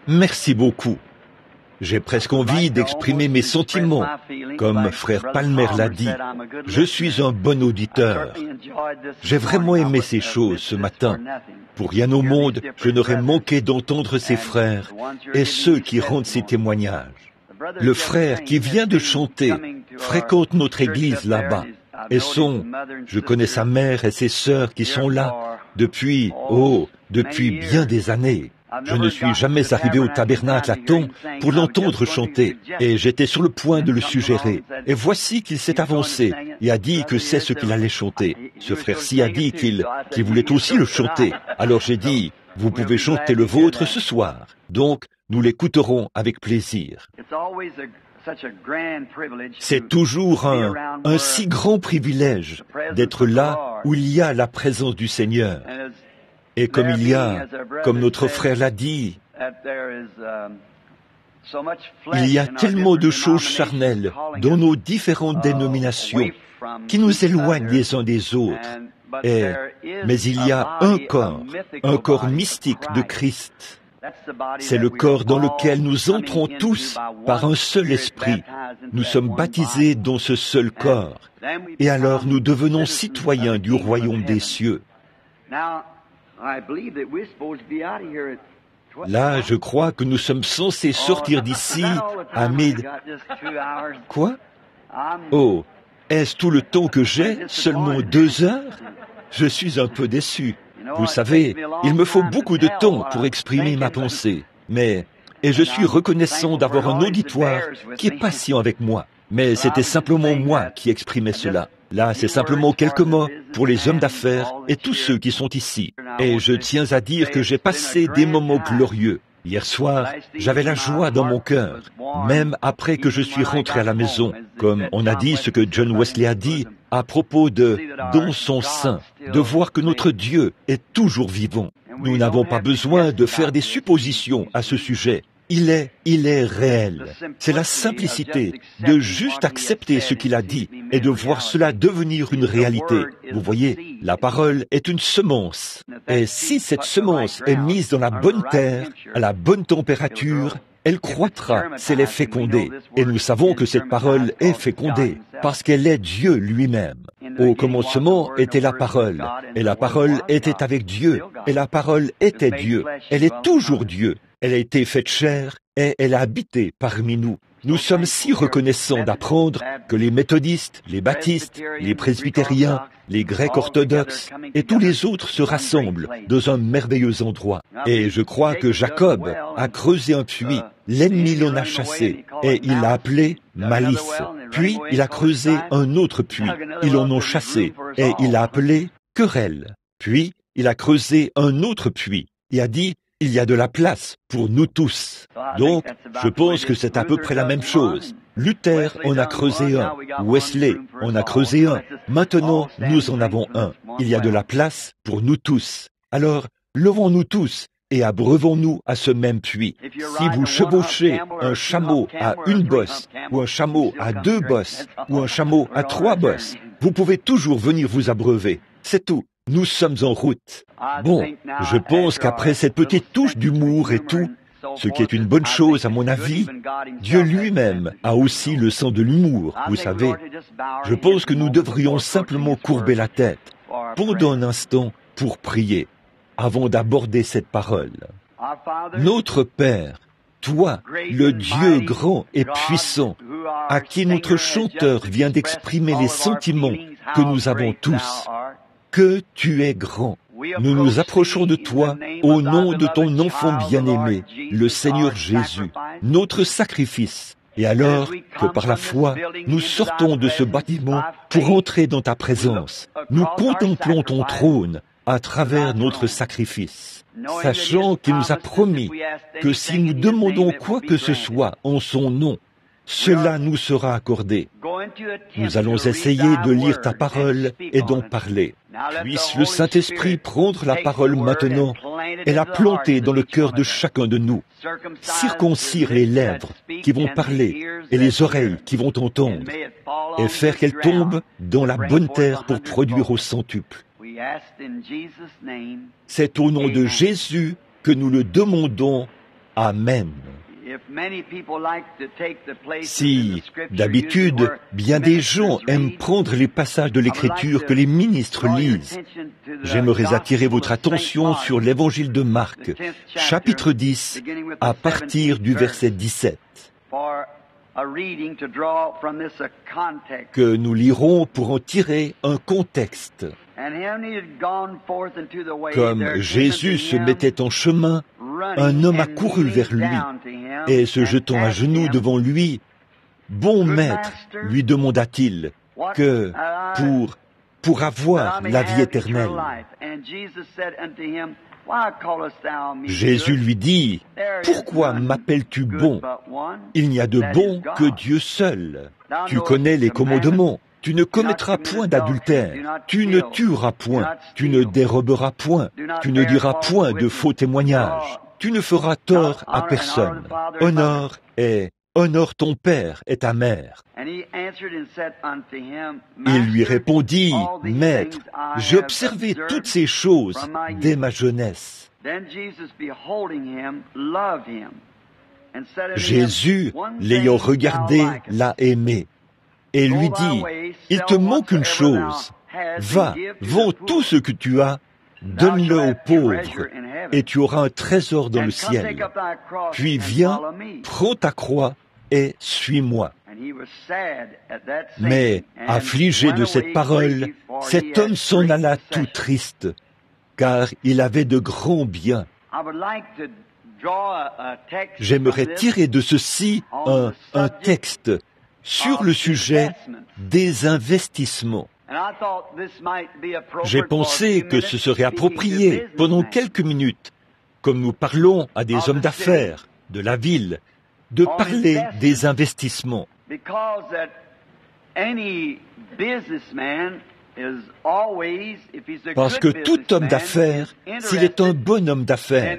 Merci beaucoup. J'ai presque envie d'exprimer mes sentiments. Comme frère Palmer l'a dit, je suis un bon auditeur. J'ai vraiment aimé ces choses ce matin. Pour rien au monde, je n'aurais manqué d'entendre ces frères et ceux qui rendent ces témoignages. Le frère qui vient de chanter fréquente notre église là-bas. Et je connais sa mère et ses sœurs qui sont là depuis bien des années. Je ne suis jamais arrivé au tabernacle à temps pour l'entendre chanter, et j'étais sur le point de le suggérer. Et voici qu'il s'est avancé et a dit que c'est ce qu'il allait chanter. Ce frère-ci a dit qu'il voulait aussi le chanter. Alors j'ai dit, vous pouvez chanter le vôtre ce soir. Donc, nous l'écouterons avec plaisir. C'est toujours un si grand privilège d'être là où il y a la présence du Seigneur. Et comme notre frère l'a dit, il y a tellement de choses charnelles dans nos différentes dénominations qui nous éloignent les uns des autres. Mais il y a un corps mystique de Christ. C'est le corps dans lequel nous entrons tous par un seul esprit. Nous sommes baptisés dans ce seul corps. Et alors nous devenons citoyens du royaume des cieux. Là, je crois que nous sommes censés sortir d'ici à midi. Quoi? Oh, est-ce tout le temps que j'ai? Seulement 2 heures? Je suis un peu déçu. Vous savez, il me faut beaucoup de temps pour exprimer ma pensée. Et je suis reconnaissant d'avoir un auditoire qui est patient avec moi. Mais c'était simplement moi qui exprimais cela. Là, c'est simplement quelques mots pour les hommes d'affaires et tous ceux qui sont ici. Et je tiens à dire que j'ai passé des moments glorieux. Hier soir, j'avais la joie dans mon cœur, même après que je suis rentré à la maison, comme on a dit ce que John Wesley a dit à propos de « dans son sein », de voir que notre Dieu est toujours vivant. Nous n'avons pas besoin de faire des suppositions à ce sujet. Il est réel. C'est la simplicité de juste accepter ce qu'il a dit et de voir cela devenir une réalité. Vous voyez, la parole est une semence. Et si cette semence est mise dans la bonne terre, à la bonne température, elle croîtra si elle est fécondée. Et nous savons que cette parole est fécondée parce qu'elle est Dieu lui-même. Au commencement était la parole, et la parole était avec Dieu, et la parole était Dieu. Elle est toujours Dieu. Elle a été faite chair et elle a habité parmi nous. Nous sommes si reconnaissants d'apprendre que les méthodistes, les baptistes, les presbytériens, les grecs orthodoxes et tous les autres se rassemblent dans un merveilleux endroit. Et je crois que Jacob a creusé un puits, l'ennemi l'en a chassé et il l'a appelé malice. Puis il a creusé un autre puits, ils l'en ont chassé et il l'a appelé querelle. Puis il a creusé un autre puits et a dit il y a de la place pour nous tous. Donc, je pense que c'est à peu près la même chose. Luther en a creusé un. Wesley en a creusé un. Maintenant, nous en avons un. Il y a de la place pour nous tous. Alors, levons-nous tous et abreuvons-nous à ce même puits. Si vous chevauchez un chameau à 1 bosse, ou un chameau à 2 bosses, ou un chameau à 3 bosses, vous pouvez toujours venir vous abreuver. C'est tout. Nous sommes en route. Bon, je pense qu'après cette petite touche d'humour et tout, ce qui est une bonne chose à mon avis, Dieu lui-même a aussi le sens de l'humour, vous savez. Je pense que nous devrions simplement courber la tête pendant un instant pour prier, avant d'aborder cette parole. Notre Père, toi, le Dieu grand et puissant, à qui notre chanteur vient d'exprimer les sentiments que nous avons tous, que tu es grand. Nous nous approchons de toi au nom de ton enfant bien-aimé, le Seigneur Jésus, notre sacrifice. Et alors que par la foi, nous sortons de ce bâtiment pour entrer dans ta présence, nous contemplons ton trône à travers notre sacrifice, sachant qu'il nous a promis que si nous demandons quoi que ce soit en son nom, cela nous sera accordé. Nous allons essayer de lire ta parole et d'en parler. Puisse le Saint-Esprit prendre la parole maintenant et la planter dans le cœur de chacun de nous. Circoncire les lèvres qui vont parler et les oreilles qui vont entendre et faire qu'elles tombent dans la bonne terre pour produire au centuple. C'est au nom de Jésus que nous le demandons. Amen. Si, d'habitude, bien des gens aiment prendre les passages de l'Écriture que les ministres lisent, j'aimerais attirer votre attention sur l'Évangile de Marc, chapitre 10, à partir du verset 17, que nous lirons pour en tirer un contexte. Comme Jésus se mettait en chemin, un homme a couru vers lui, et se jetant à genoux devant lui, « Bon maître, lui demanda-t-il, que pour avoir la vie éternelle. » Jésus lui dit, « Pourquoi m'appelles-tu bon? Il n'y a de bon que Dieu seul. Tu connais les commandements. Tu ne commettras point d'adultère, tu ne tueras point, tu ne déroberas point, tu ne diras point de faux témoignages, tu ne feras tort à personne. Honore ton père et ta mère. » Il lui répondit, « Maître, j'ai observé toutes ces choses dès ma jeunesse. » Jésus, l'ayant regardé, l'a aimé et lui dit, « Il te manque une chose. Va, vends tout ce que tu as, donne-le aux pauvres, et tu auras un trésor dans le ciel. Puis viens, prends ta croix et suis-moi. » Mais, affligé de cette parole, cet homme s'en alla tout triste, car il avait de grands biens. J'aimerais tirer de ceci un texte sur le sujet des investissements. J'ai pensé que ce serait approprié pendant quelques minutes, comme nous parlons à des hommes d'affaires de la ville, de parler des investissements. Parce que tout homme d'affaires, s'il est un bon homme d'affaires,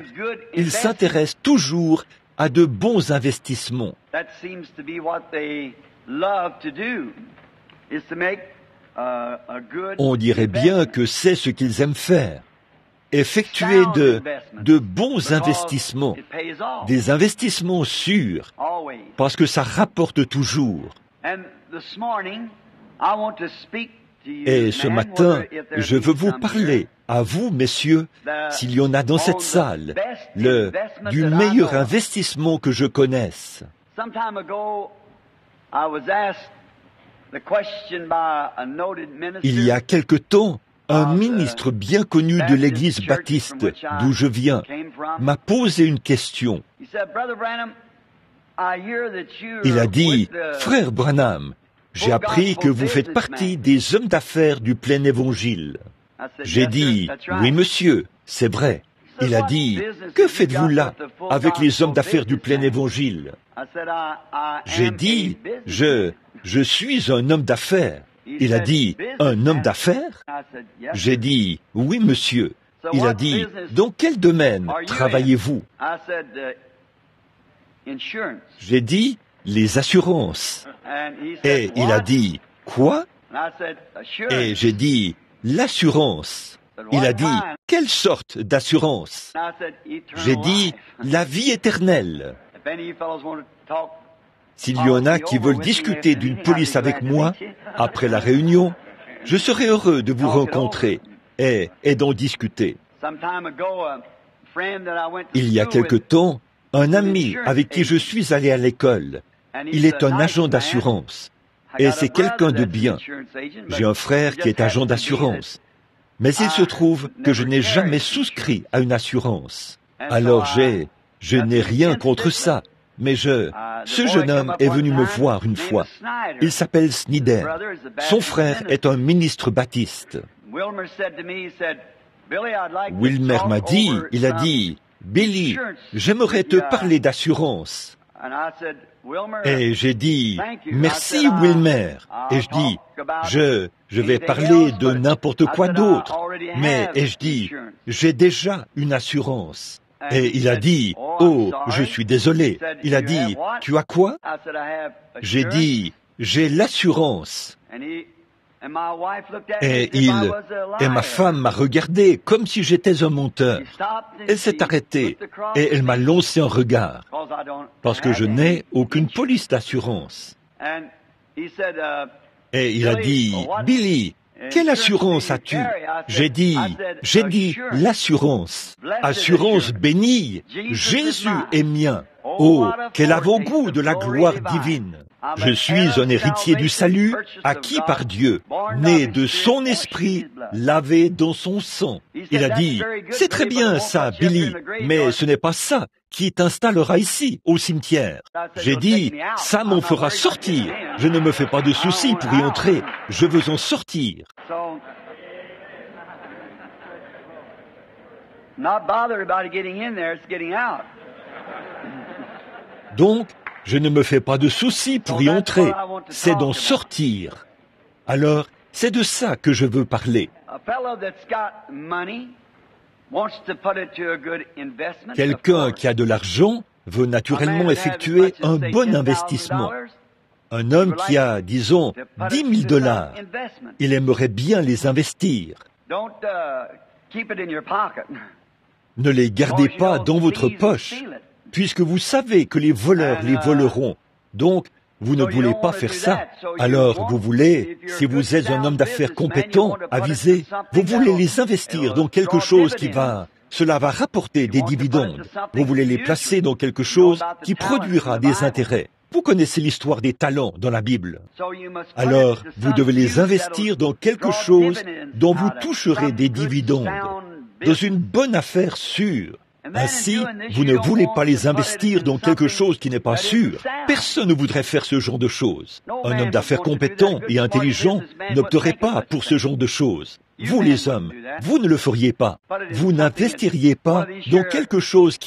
il s'intéresse toujours à de bons investissements. On dirait bien que c'est ce qu'ils aiment faire. Effectuer de bons investissements, des investissements sûrs, parce que ça rapporte toujours. Et ce matin, je veux vous parler, à vous, messieurs, s'il y en a dans cette salle, du meilleur investissement que je connaisse. Il y a quelque temps, un ministre bien connu de l'église baptiste d'où je viens m'a posé une question. Il a dit, « Frère Branham, j'ai appris que vous faites partie des hommes d'affaires du plein évangile. » J'ai dit, « Oui, monsieur, c'est vrai. » Il a dit, « Que faites-vous là, avec les hommes d'affaires du plein évangile ?» J'ai dit, « Je suis un homme d'affaires. » Il a dit, « Un homme d'affaires ?» J'ai dit, « Oui, monsieur. » Il a dit, « Dans quel domaine travaillez-vous ?» J'ai dit, « Les assurances. » Et il a dit, « Quoi ?» Et j'ai dit, « L'assurance. » Il a dit, « Quelle sorte d'assurance ?» J'ai dit, « La vie éternelle. » S'il y en a qui veulent discuter d'une police avec moi, après la réunion, je serai heureux de vous rencontrer et d'en discuter. Il y a quelque temps, un ami avec qui je suis allé à l'école, il est un agent d'assurance, et c'est quelqu'un de bien. J'ai un frère qui est agent d'assurance, mais il se trouve que je n'ai jamais souscrit à une assurance. Alors je n'ai rien contre ça. Mais ce jeune homme est venu me voir une fois. Il s'appelle Snyder. Son frère est un ministre baptiste. Wilmer m'a dit, il a dit, « Billy, j'aimerais te parler d'assurance. » Et j'ai dit, « Merci Wilmer. » Et je dis, « Je vais parler de n'importe quoi d'autre. » Mais, et je dis, « J'ai déjà une assurance. » Et il a dit, « Oh, je suis désolé. » Il a dit, « Tu as quoi ?» J'ai dit, « J'ai l'assurance. » Et ma femme m'a regardé comme si j'étais un menteur. Elle s'est arrêtée et elle m'a lancé un regard parce que je n'ai aucune police d'assurance. Et il a dit, « Billy, quelle assurance as-tu » J'ai dit, l'assurance. Assurance bénie, Jésus est mien. Oh, quel avant-goût de la gloire divine. Je suis un héritier du salut, acquis par Dieu, né de son esprit, lavé dans son sang. Il a dit, c'est très bien ça, Billy, mais ce n'est pas ça qui t'installera ici, au cimetière. J'ai dit, ça m'en fera sortir. Je ne me fais pas de soucis pour y entrer. Je veux en sortir. Donc, je ne me fais pas de soucis pour y entrer, c'est d'en sortir. Alors, c'est de ça que je veux parler. Quelqu'un qui a de l'argent veut naturellement effectuer un bon investissement. Un homme qui a, disons, 10 000 $, il aimerait bien les investir. Ne les gardez pas dans votre poche, puisque vous savez que les voleurs les voleront. Donc, vous ne voulez pas faire ça. Alors, vous voulez, si vous êtes un homme d'affaires compétent, avisé, vous voulez les investir dans quelque chose cela va rapporter des dividendes. Vous voulez les placer dans quelque chose qui produira des intérêts. Vous connaissez l'histoire des talents dans la Bible. Alors, vous devez les investir dans quelque chose dont vous toucherez des dividendes, dans une bonne affaire sûre. Ainsi, vous ne voulez pas les investir dans quelque chose qui n'est pas sûr. Personne ne voudrait faire ce genre de choses. Un homme d'affaires compétent et intelligent n'opterait pas pour ce genre de choses. Vous les hommes, vous ne le feriez pas. Vous n'investiriez pas dans quelque chose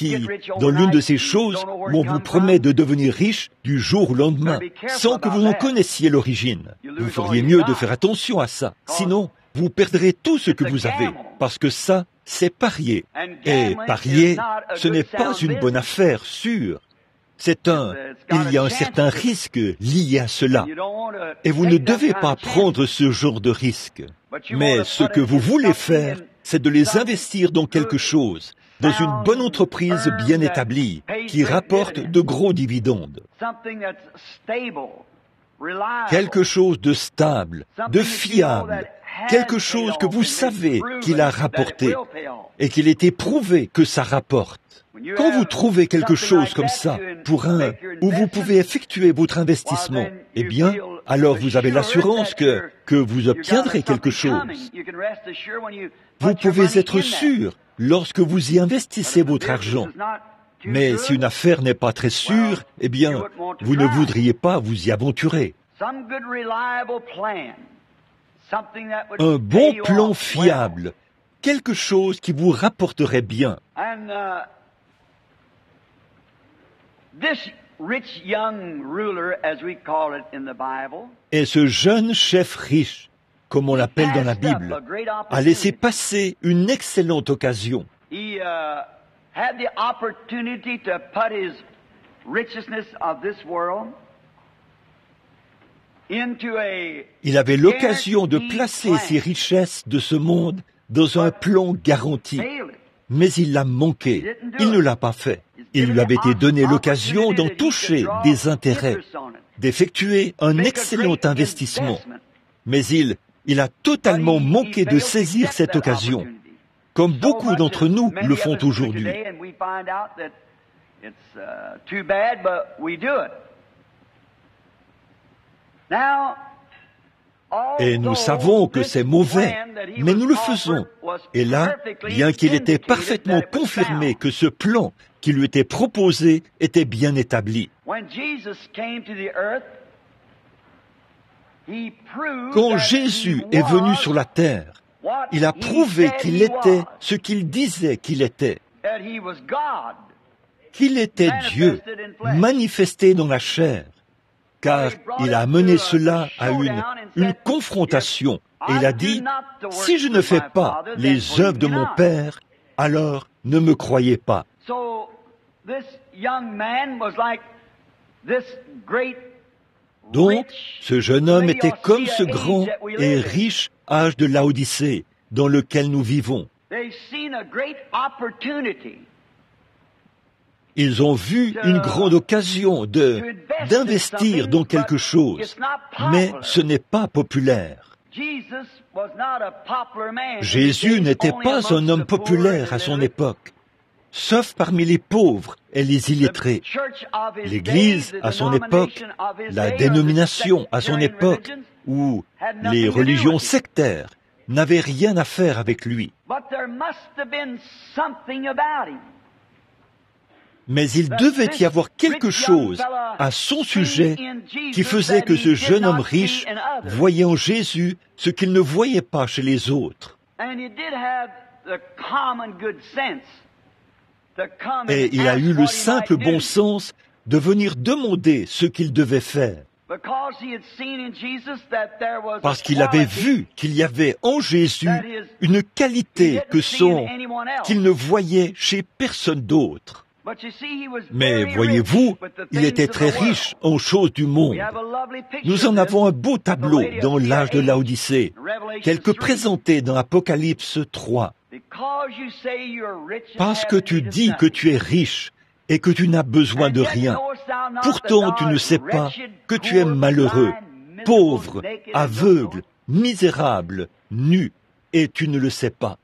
dans l'une de ces choses où on vous promet de devenir riche du jour au lendemain, sans que vous en connaissiez l'origine. Vous feriez mieux de faire attention à ça. Sinon, vous perdrez tout ce que vous avez, parce que ça, c'est parier. Et parier, ce n'est pas une bonne affaire, sûre. Il y a un certain risque lié à cela. Et vous ne devez pas prendre ce genre de risque. Mais ce que vous voulez faire, c'est de les investir dans quelque chose, dans une bonne entreprise bien établie, qui rapporte de gros dividendes. Quelque chose de stable, de fiable, quelque chose que vous savez qu'il a rapporté et qu'il est éprouvé que ça rapporte. Quand vous trouvez quelque chose comme ça, où vous pouvez effectuer votre investissement, eh bien, alors vous avez l'assurance que vous obtiendrez quelque chose. Vous pouvez être sûr lorsque vous y investissez votre argent. Mais si une affaire n'est pas très sûre, eh bien, vous ne voudriez pas vous y aventurer. Un bon plan fiable, quelque chose qui vous rapporterait bien. Et ce jeune chef riche, comme on l'appelle dans la Bible, a laissé passer une excellente occasion. Il avait l'occasion de placer ses richesses de ce monde dans un plan garanti. Mais il l'a manqué. Il ne l'a pas fait. Il lui avait été donné l'occasion d'en toucher des intérêts, d'effectuer un excellent investissement. Mais il a totalement manqué de saisir cette occasion, comme beaucoup d'entre nous le font aujourd'hui. Et nous savons que c'est mauvais, mais nous le faisons. Et là, bien qu'il était parfaitement confirmé que ce plan qui lui était proposé était bien établi. Quand Jésus est venu sur la terre, il a prouvé qu'il était ce qu'il disait qu'il était. Qu'il était Dieu, manifesté dans la chair. Car il a amené cela à une confrontation. Et il a dit, si je ne fais pas les œuvres de mon Père, alors ne me croyez pas. Donc, ce jeune homme était comme ce grand et riche âge de Laodicée dans lequel nous vivons. Ils ont vu une grande occasion d'investir dans quelque chose, mais ce n'est pas populaire. Jésus n'était pas un homme populaire à son époque, sauf parmi les pauvres et les illettrés. L'Église à son époque, la dénomination à son époque, ou les religions sectaires n'avaient rien à faire avec lui. Mais il devait y avoir quelque chose à son sujet qui faisait que ce jeune homme riche voyait en Jésus ce qu'il ne voyait pas chez les autres. Et il a eu le simple bon sens de venir demander ce qu'il devait faire. Parce qu'il avait vu qu'il y avait en Jésus une qualité qu'il ne voyait chez personne d'autre. Mais voyez-vous, il était très riche en choses du monde. Nous en avons un beau tableau dans l'âge de Laodicée, tel que présenté dans Apocalypse 3. Parce que tu dis que tu es riche et que tu n'as besoin de rien, pourtant tu ne sais pas que tu es malheureux, pauvre, aveugle, misérable, nu, et tu ne le sais pas.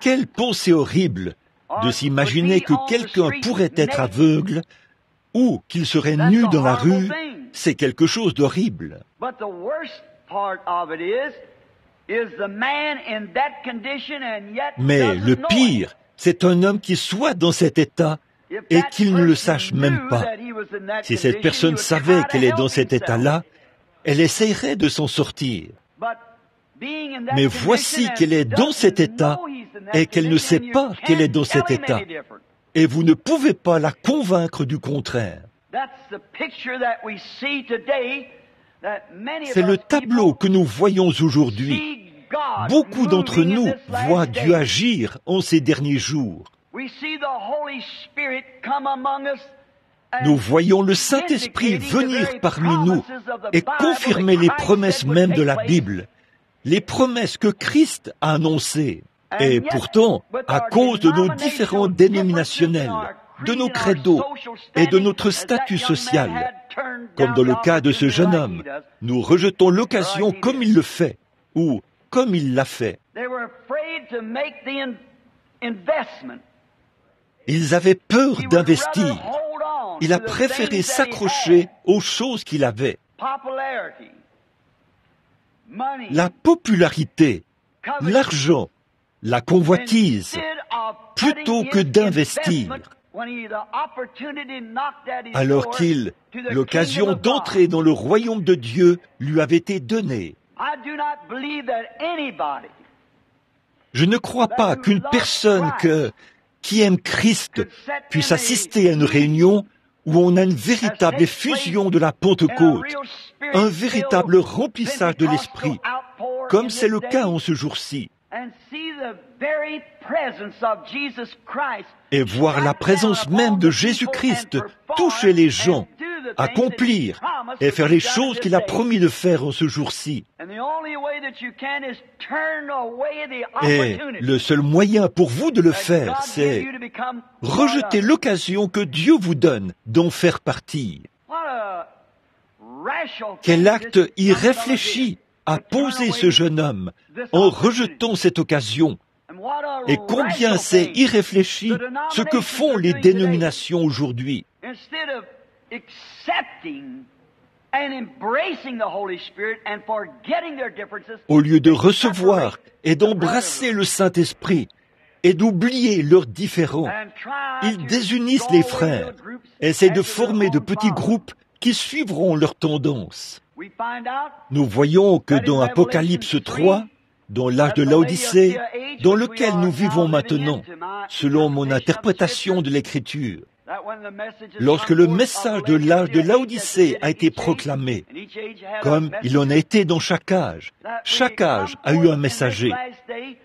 Quelle pensée horrible de s'imaginer que quelqu'un pourrait être aveugle ou qu'il serait nu dans la rue, c'est quelque chose d'horrible. Mais le pire, c'est un homme qui soit dans cet état et qu'il ne le sache même pas. Si cette personne savait qu'elle est dans cet état-là, elle essayerait de s'en sortir. Mais voici qu'elle est dans cet état et qu'elle ne sait pas qu'elle est dans cet état. Et vous ne pouvez pas la convaincre du contraire. C'est le tableau que nous voyons aujourd'hui. Beaucoup d'entre nous voient Dieu agir en ces derniers jours. Nous voyons le Saint-Esprit venir parmi nous et confirmer les promesses mêmes de la Bible, les promesses que Christ a annoncées. Et pourtant, à cause de nos différents dénominationnels, de nos credos et de notre statut social, comme dans le cas de ce jeune homme, nous rejetons l'occasion comme il le fait, ou comme il l'a fait. Ils avaient peur d'investir. Il a préféré s'accrocher aux choses qu'il avait. La popularité, l'argent, la convoitise, plutôt que d'investir. Alors l'occasion d'entrer dans le royaume de Dieu lui avait été donnée. Je ne crois pas qu'une personne qui aime Christ puisse assister à une réunion où on a une véritable effusion de la Pentecôte, un véritable remplissage de l'Esprit, comme c'est le cas en ce jour-ci, et voir la présence même de Jésus-Christ toucher les gens, accomplir et faire les choses qu'il a promis de faire en ce jour-ci. Et le seul moyen pour vous de le faire, c'est rejeter l'occasion que Dieu vous donne d'en faire partie. Quel acte irréfléchi a posé ce jeune homme en rejetant cette occasion. Et combien c'est irréfléchi ce que font les dénominations aujourd'hui. Au lieu de recevoir et d'embrasser le Saint-Esprit et d'oublier leurs différends, ils désunissent les frères, essaient de former de petits groupes qui suivront leurs tendances. Nous voyons que dans Apocalypse 3, dans l'âge de Laodicée, dans lequel nous vivons maintenant, selon mon interprétation de l'Écriture, lorsque le message de l'âge de Laodicée a été proclamé, comme il en a été dans chaque âge a eu un messager.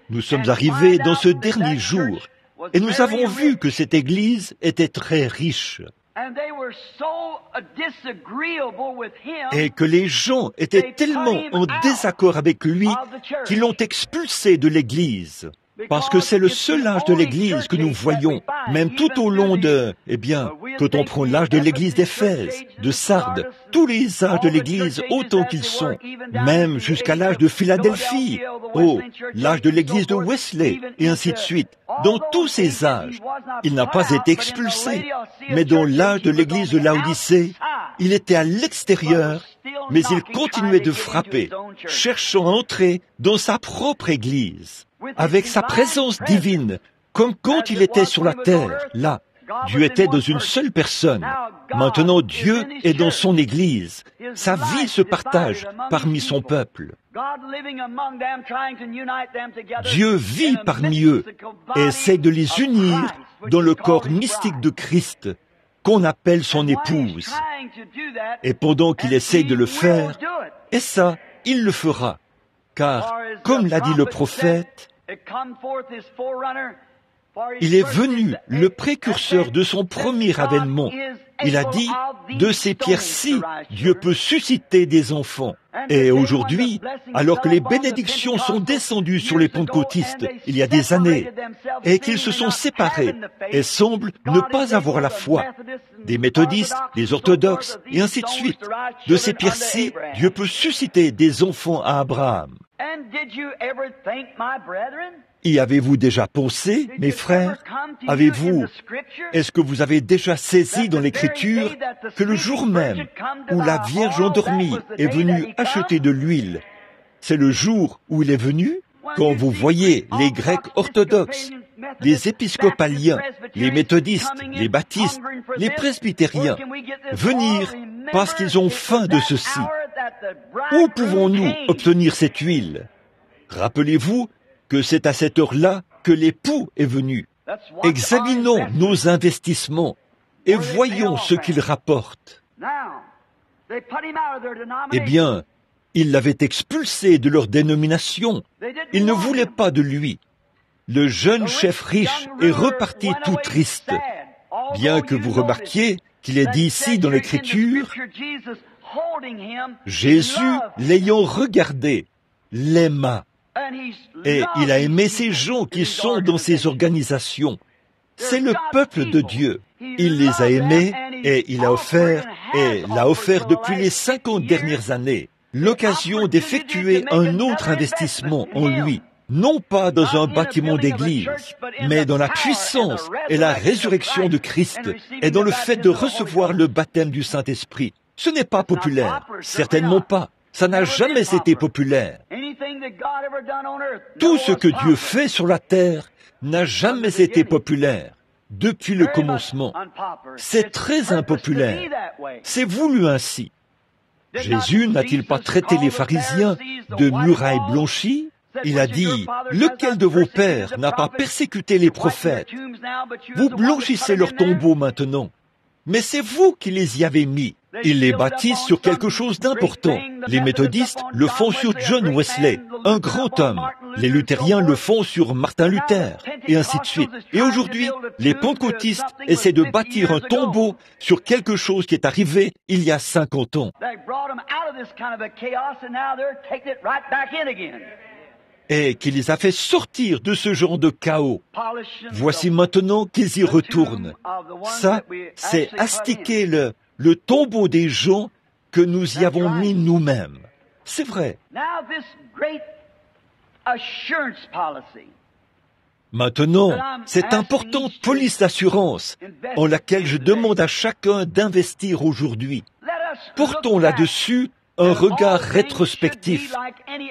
Nous sommes arrivés dans ce dernier jour, Et nous avons vu que cette Église était très riche. Et que les gens étaient tellement en désaccord avec lui qu'ils l'ont expulsé de l'Église. Parce que c'est le seul âge de l'Église que nous voyons, même tout au long de, quand on prend l'âge de l'Église d'Éphèse, de Sardes, tous les âges de l'Église autant qu'ils sont, même jusqu'à l'âge de Philadelphie, l'âge de l'Église de Wesley, et ainsi de suite. Dans tous ces âges, il n'a pas été expulsé, mais dans l'âge de l'Église de Laodicée, il était à l'extérieur, mais il continuait de frapper, cherchant à entrer dans sa propre Église. Avec sa présence divine, comme quand il était sur la terre, là, Dieu était dans une seule personne. Maintenant, Dieu est dans son Église. Sa vie se partage parmi son peuple. Dieu vit parmi eux et essaie de les unir dans le corps mystique de Christ, qu'on appelle son épouse. Et pendant qu'il essaie de le faire, et ça, il le fera. Car, comme l'a dit le prophète, il est venu, le précurseur de son premier avènement. Il a dit, de ces pierres-ci, Dieu peut susciter des enfants. Et aujourd'hui, alors que les bénédictions sont descendues sur les pentecôtistes il y a des années, et qu'ils se sont séparés et semblent ne pas avoir la foi, des méthodistes, des orthodoxes, et ainsi de suite, de ces pierres-ci, Dieu peut susciter des enfants à Abraham. Y avez-vous déjà pensé, mes frères? Est-ce que vous avez déjà saisi dans l'Écriture que le jour même où la Vierge endormie est venue acheter de l'huile, c'est le jour où il est venu? Quand vous voyez les Grecs orthodoxes, les épiscopaliens, les méthodistes, les baptistes, les presbytériens venir parce qu'ils ont faim de ceci, où pouvons-nous obtenir cette huile? Rappelez-vous que c'est à cette heure-là que l'époux est venu. Examinons nos investissements et voyons ce qu'ils rapportent. Eh bien, ils l'avaient expulsé de leur dénomination. Ils ne voulaient pas de lui. Le jeune chef riche est reparti tout triste. Bien que vous remarquiez qu'il est dit ici dans l'Écriture, Jésus, l'ayant regardé, l'aima. Et il a aimé ces gens qui sont dans ces organisations. C'est le peuple de Dieu. Il les a aimés et il a offert, et l'a offert depuis les 50 dernières années, l'occasion d'effectuer un autre investissement en lui. Non pas dans un bâtiment d'église, mais dans la puissance et la résurrection de Christ et dans le fait de recevoir le baptême du Saint-Esprit. Ce n'est pas populaire, certainement pas. Ça n'a jamais été populaire. Tout ce que Dieu fait sur la terre n'a jamais été populaire depuis le commencement. C'est très impopulaire. C'est voulu ainsi. Jésus n'a-t-il pas traité les pharisiens de murailles blanchies? Il a dit, « Lequel de vos pères n'a pas persécuté les prophètes? Vous blanchissez leurs tombeaux maintenant, mais c'est vous qui les y avez mis. » Ils les bâtissent sur quelque chose d'important. Les méthodistes le font sur John Wesley, un grand homme. Les luthériens le font sur Martin Luther, et ainsi de suite. Et aujourd'hui, les pentecôtistes essaient de bâtir un tombeau sur quelque chose qui est arrivé il y a 50 ans. Et qui les a fait sortir de ce genre de chaos. Voici maintenant qu'ils y retournent. Ça, c'est astiquer le tombeau des gens que nous y avons mis nous-mêmes. C'est vrai. Maintenant, cette importante police d'assurance en laquelle je demande à chacun d'investir aujourd'hui, portons là-dessus un regard rétrospectif.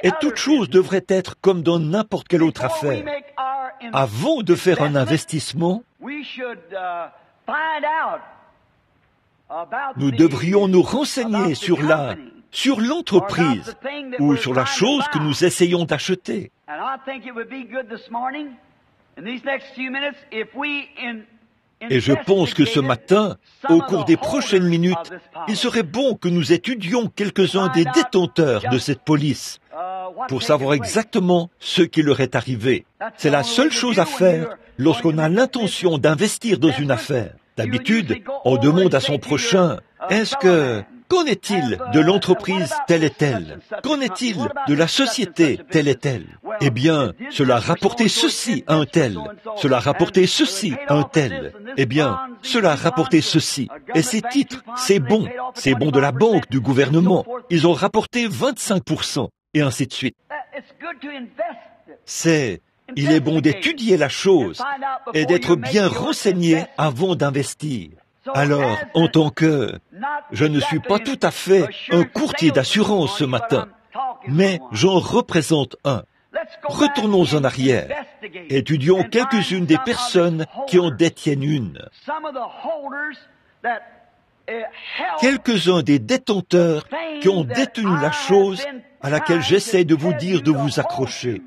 Et toute chose devrait être comme dans n'importe quelle autre affaire. Avant de faire un investissement, nous devrions nous renseigner sur l'entreprise ou sur la chose que nous essayons d'acheter. Et je pense que ce matin, au cours des prochaines minutes, il serait bon que nous étudions quelques-uns des détenteurs de cette police pour savoir exactement ce qui leur est arrivé. C'est la seule chose à faire lorsqu'on a l'intention d'investir dans une affaire. D'habitude, on demande à son prochain, qu'en est-il de l'entreprise telle et telle? Qu'en est-il de la société telle et telle? Eh bien, cela a rapporté ceci à un tel. Cela a rapporté ceci à un tel. Eh bien, cela a rapporté ceci. Et ces titres, c'est bon. C'est bon de la banque, du gouvernement. Ils ont rapporté 25%. Et ainsi de suite. Il est bon d'étudier la chose et d'être bien renseigné avant d'investir. Alors, en tant que... Je ne suis pas tout à fait un courtier d'assurance ce matin, mais j'en représente un. Retournons en arrière. Étudions quelques-unes des personnes qui en détiennent une. Quelques-uns des détenteurs qui ont détenu la chose à laquelle j'essaie de vous dire de vous accrocher.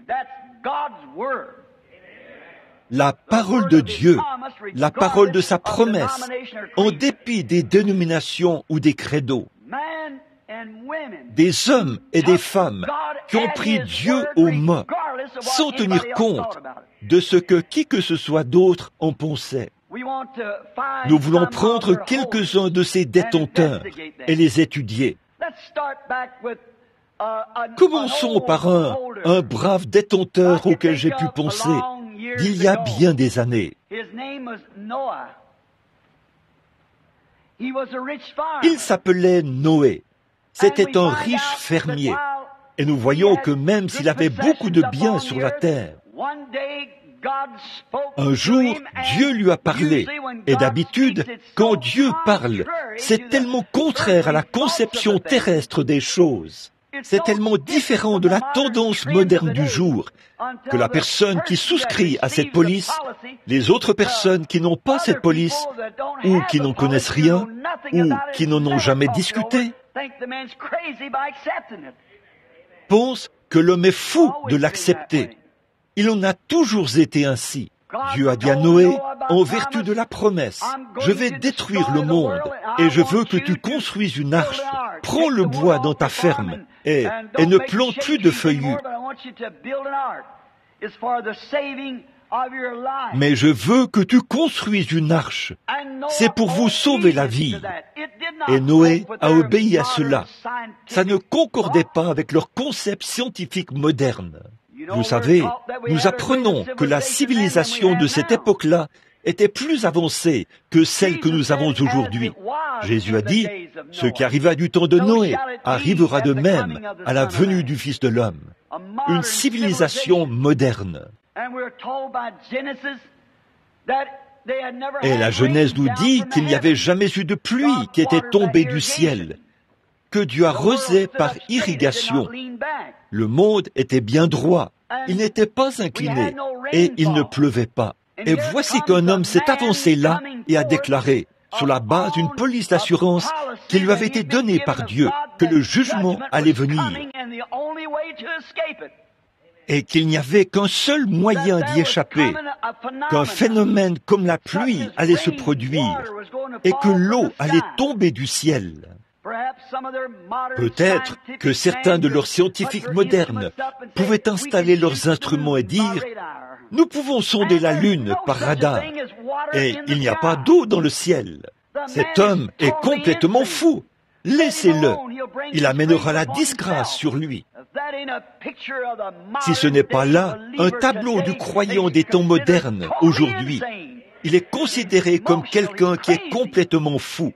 La parole de Dieu, la parole de sa promesse, en dépit des dénominations ou des credos. Des hommes et des femmes qui ont pris Dieu au mot, sans tenir compte de ce que qui que ce soit d'autre en pensait. Nous voulons prendre quelques-uns de ces détenteurs et les étudier. Commençons par un brave détenteur auquel j'ai pu penser d'il y a bien des années. Il s'appelait Noé. C'était un riche fermier. Et nous voyons que même s'il avait beaucoup de biens sur la terre, un jour, Dieu lui a parlé. Et d'habitude, quand Dieu parle, c'est tellement contraire à la conception terrestre des choses. C'est tellement différent de la tendance moderne du jour que la personne qui souscrit à cette police, les autres personnes qui n'ont pas cette police, ou qui n'en connaissent rien, ou qui n'en ont jamais discuté, pensent que l'homme est fou de l'accepter. Il en a toujours été ainsi. Dieu a dit à Noé, en vertu de la promesse, je vais détruire le monde et je veux que tu construises une arche. Prends le bois dans ta ferme et ne plante plus de feuillus. Mais je veux que tu construises une arche. C'est pour vous sauver la vie. Et Noé a obéi à cela. Ça ne concordait pas avec leur concept scientifique moderne. Vous savez, nous apprenons que la civilisation de cette époque-là était plus avancée que celle que nous avons aujourd'hui. Jésus a dit, ce qui arriva du temps de Noé arrivera de même à la venue du Fils de l'homme. Une civilisation moderne. Et la Genèse nous dit qu'il n'y avait jamais eu de pluie qui était tombée du ciel, que Dieu arrosait par irrigation. Le monde était bien droit, il n'était pas incliné, et il ne pleuvait pas. Et voici qu'un homme s'est avancé là et a déclaré, sur la base d'une police d'assurance qui lui avait été donnée par Dieu, que le jugement allait venir et qu'il n'y avait qu'un seul moyen d'y échapper, qu'un phénomène comme la pluie allait se produire et que l'eau allait tomber du ciel. Peut-être que certains de leurs scientifiques modernes pouvaient installer leurs instruments et dire « Nous pouvons sonder la Lune par radar et il n'y a pas d'eau dans le ciel. Cet homme est complètement fou. Laissez-le. Il amènera la disgrâce sur lui. » Si ce n'est pas là un tableau du croyant des temps modernes aujourd'hui, il est considéré comme quelqu'un qui est complètement fou.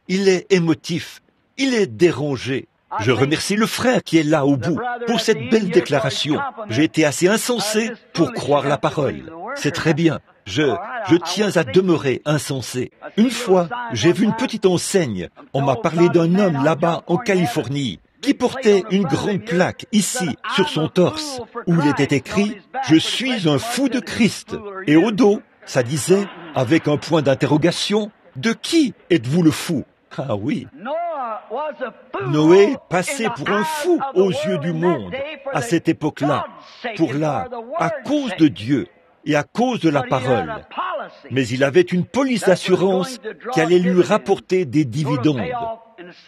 Il est émotif. Il est dérangé. Je remercie le frère qui est là au bout pour cette belle déclaration. J'ai été assez insensé pour croire la parole. C'est très bien. Je tiens à demeurer insensé. Une fois, j'ai vu une petite enseigne. On m'a parlé d'un homme là-bas en Californie qui portait une grande plaque ici sur son torse où il était écrit « Je suis un fou de Christ ». Et au dos, ça disait, avec un point d'interrogation, « De qui êtes-vous le fou ?» Ah oui. Noé passait pour un fou aux yeux du monde à cette époque-là, à cause de Dieu et à cause de la parole. mais il avait une police d'assurance qui allait lui rapporter des dividendes,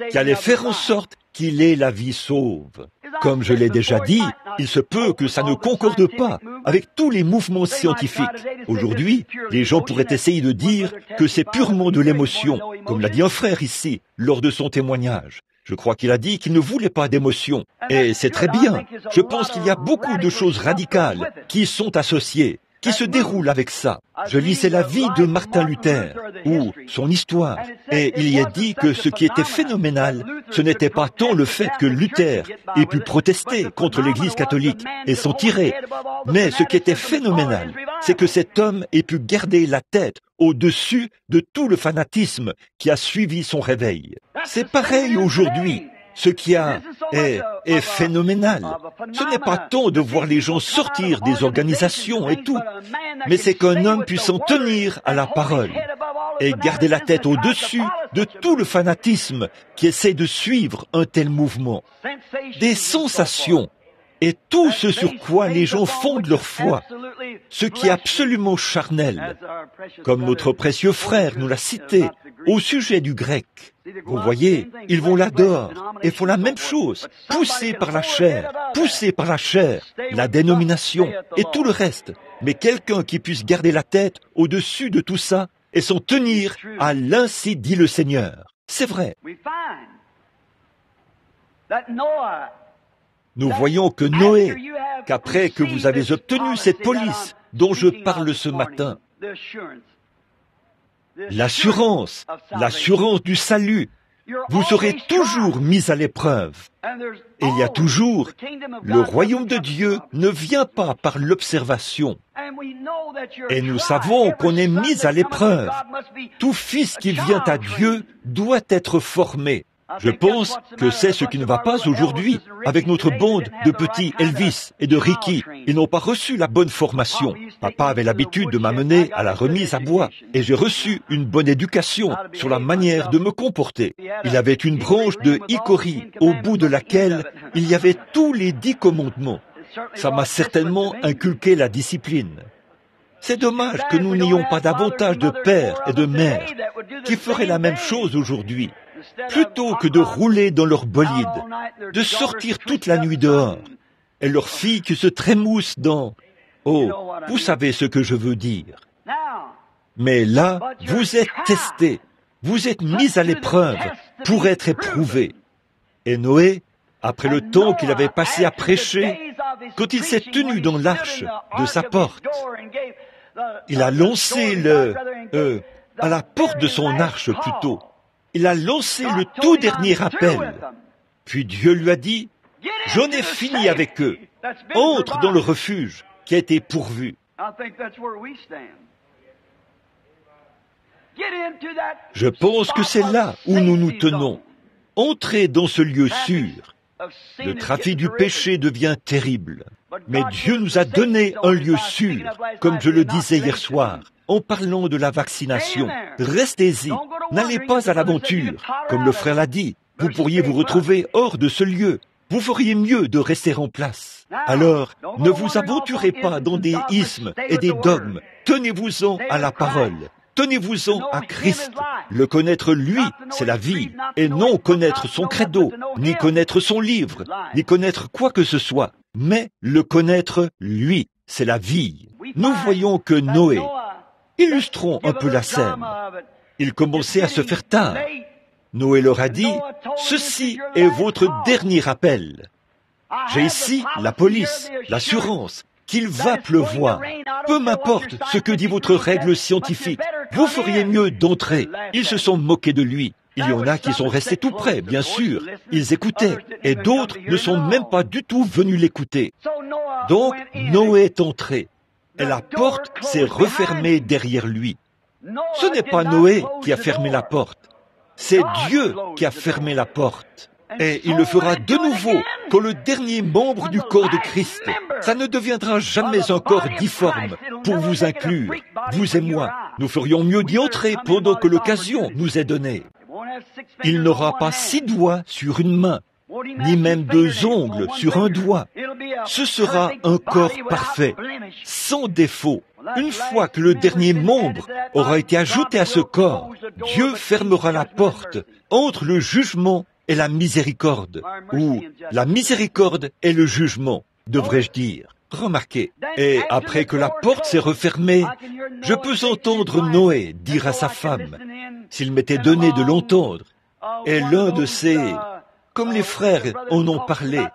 qui allait faire en sorte qu'il ait la vie sauve. Comme je l'ai déjà dit, il se peut que ça ne concorde pas avec tous les mouvements scientifiques. Aujourd'hui, les gens pourraient essayer de dire que c'est purement de l'émotion, comme l'a dit un frère ici, lors de son témoignage. Je crois qu'il a dit qu'il ne voulait pas d'émotion. Et c'est très bien. Je pense qu'il y a beaucoup de choses radicales qui sont associées, qui se déroulent avec ça. Je lisais la vie de Martin Luther, ou son histoire, et il y est dit que ce qui était phénoménal, ce n'était pas tant le fait que Luther ait pu protester contre l'Église catholique et s'en tirer, mais ce qui était phénoménal, c'est que cet homme ait pu garder la tête au-dessus de tout le fanatisme qui a suivi son réveil. C'est pareil aujourd'hui. Ce qui est phénoménal. Ce n'est pas tant de voir les gens sortir des organisations et tout, mais c'est qu'un homme puisse s'en tenir à la parole et garder la tête au-dessus de tout le fanatisme qui essaie de suivre un tel mouvement. Des sensations et tout ce sur quoi les gens fondent leur foi, ce qui est absolument charnel, comme notre précieux frère nous l'a cité au sujet du grec. Vous voyez, ils vont là dehors et font la même chose, poussés par la chair, la dénomination et tout le reste. Mais quelqu'un qui puisse garder la tête au-dessus de tout ça et s'en tenir à l'ainsi dit le Seigneur. C'est vrai. Nous voyons que Noé, qu'après que vous avez obtenu cette police dont je parle ce matin, l'assurance du salut, vous serez toujours mis à l'épreuve. Et il y a toujours, le royaume de Dieu ne vient pas par l'observation. Et nous savons qu'on est mis à l'épreuve. Tout fils qui vient à Dieu doit être formé. Je pense que c'est ce qui ne va pas aujourd'hui avec notre bande de petits Elvis et de Ricky. Ils n'ont pas reçu la bonne formation. Papa avait l'habitude de m'amener à la remise à bois et j'ai reçu une bonne éducation sur la manière de me comporter. Il avait une branche de hickory au bout de laquelle il y avait tous les 10 commandements. Ça m'a certainement inculqué la discipline. C'est dommage que nous n'ayons pas davantage de pères et de mères qui feraient la même chose aujourd'hui. Plutôt que de rouler dans leur bolide, de sortir toute la nuit dehors, et leurs filles qui se trémoussent dans... Oh, vous savez ce que je veux dire. Mais là, vous êtes testés, vous êtes mis à l'épreuve pour être éprouvés. Et Noé, après le temps qu'il avait passé à prêcher, quand il s'est tenu dans l'arche de sa porte, il a lancé à la porte de son arche plutôt, il a lancé le tout dernier appel. Puis Dieu lui a dit, « J'en ai fini avec eux. Entre dans le refuge qui a été pourvu. » Je pense que c'est là où nous nous tenons. Entrez dans ce lieu sûr. Le trafic du péché devient terrible. Mais Dieu nous a donné un lieu sûr, comme je le disais hier soir, en parlant de la vaccination. Restez-y, n'allez pas à l'aventure. Comme le frère l'a dit, vous pourriez vous retrouver hors de ce lieu. Vous feriez mieux de rester en place. Alors, ne vous aventurez pas dans des ismes et des dogmes. Tenez-vous-en à la parole. Tenez-vous-en à Christ. Le connaître lui, c'est la vie, et non connaître son credo, ni connaître son livre, ni connaître quoi que ce soit, mais le connaître lui, c'est la vie. Nous voyons que Noé, illustrons un peu la scène, il commençait à se faire tard. Noé leur a dit, « Ceci est votre dernier appel. J'ai ici la police, l'assurance, qu'il va pleuvoir. Peu m'importe ce que dit votre règle scientifique, vous feriez mieux d'entrer. » Ils se sont moqués de lui. Il y en a qui sont restés tout près, bien sûr. Ils écoutaient, et d'autres ne sont même pas du tout venus l'écouter. Donc, Noé est entré, et la porte s'est refermée derrière lui. Ce n'est pas Noé qui a fermé la porte, c'est Dieu qui a fermé la porte. Et il le fera de nouveau quand le dernier membre du corps de Christ. Ça ne deviendra jamais un corps difforme pour vous inclure, vous et moi. Nous ferions mieux d'y entrer pendant que l'occasion nous est donnée. Il n'aura pas 6 doigts sur une main, ni même 2 ongles sur un doigt. Ce sera un corps parfait, sans défaut. Une fois que le dernier membre aura été ajouté à ce corps, Dieu fermera la porte entre le jugement et la miséricorde, ou la miséricorde et le jugement, devrais-je dire. Remarquez, et après que la porte s'est refermée, je peux entendre Noé dire à sa femme, s'il m'était donné de l'entendre, et l'un de ces, comme les frères en ont parlé,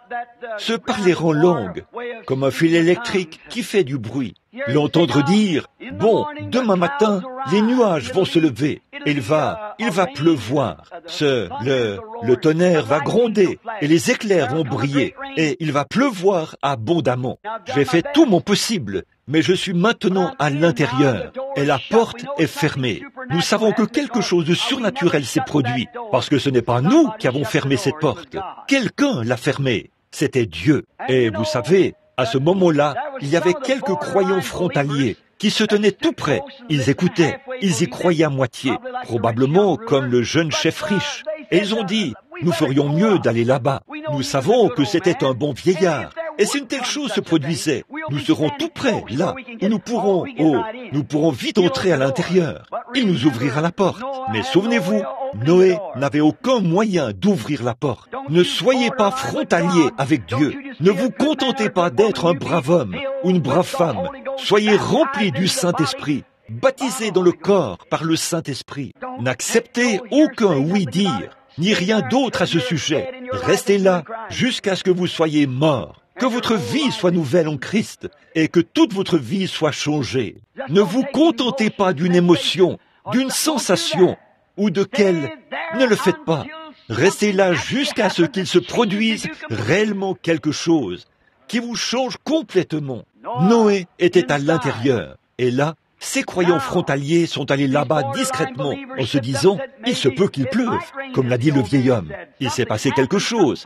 se parler en langue, comme un fil électrique qui fait du bruit. L'entendre dire, bon, demain matin, les nuages vont se lever, il va pleuvoir, le tonnerre va gronder, et les éclairs vont briller, et il va pleuvoir abondamment. J'ai fait tout mon possible, mais je suis maintenant à l'intérieur, et la porte est fermée. Nous savons que quelque chose de surnaturel s'est produit, parce que ce n'est pas nous qui avons fermé cette porte. Quelqu'un l'a fermée. C'était Dieu. Et vous savez, à ce moment-là, il y avait quelques croyants frontaliers qui se tenaient tout près. Ils écoutaient, ils y croyaient à moitié, probablement comme le jeune chef riche. Et ils ont dit, nous ferions mieux d'aller là-bas. Nous savons que c'était un bon vieillard. Et si une telle chose se produisait, nous serons tout près, là, où nous pourrons vite entrer à l'intérieur. Il nous ouvrira la porte. Mais souvenez-vous, Noé n'avait aucun moyen d'ouvrir la porte. Ne soyez pas frontaliers avec Dieu. Ne vous contentez pas d'être un brave homme ou une brave femme. Soyez remplis du Saint-Esprit, baptisés dans le corps par le Saint-Esprit. N'acceptez aucun oui-dire, ni rien d'autre à ce sujet. Restez là jusqu'à ce que vous soyez morts. Que votre vie soit nouvelle en Christ et que toute votre vie soit changée. Ne vous contentez pas d'une émotion, d'une sensation ou de quelle. Ne le faites pas. Restez là jusqu'à ce qu'il se produise réellement quelque chose qui vous change complètement. Noé était à l'intérieur et là, ces croyants frontaliers sont allés là-bas discrètement en se disant « il se peut qu'il pleuve », comme l'a dit le vieil homme. Il s'est passé quelque chose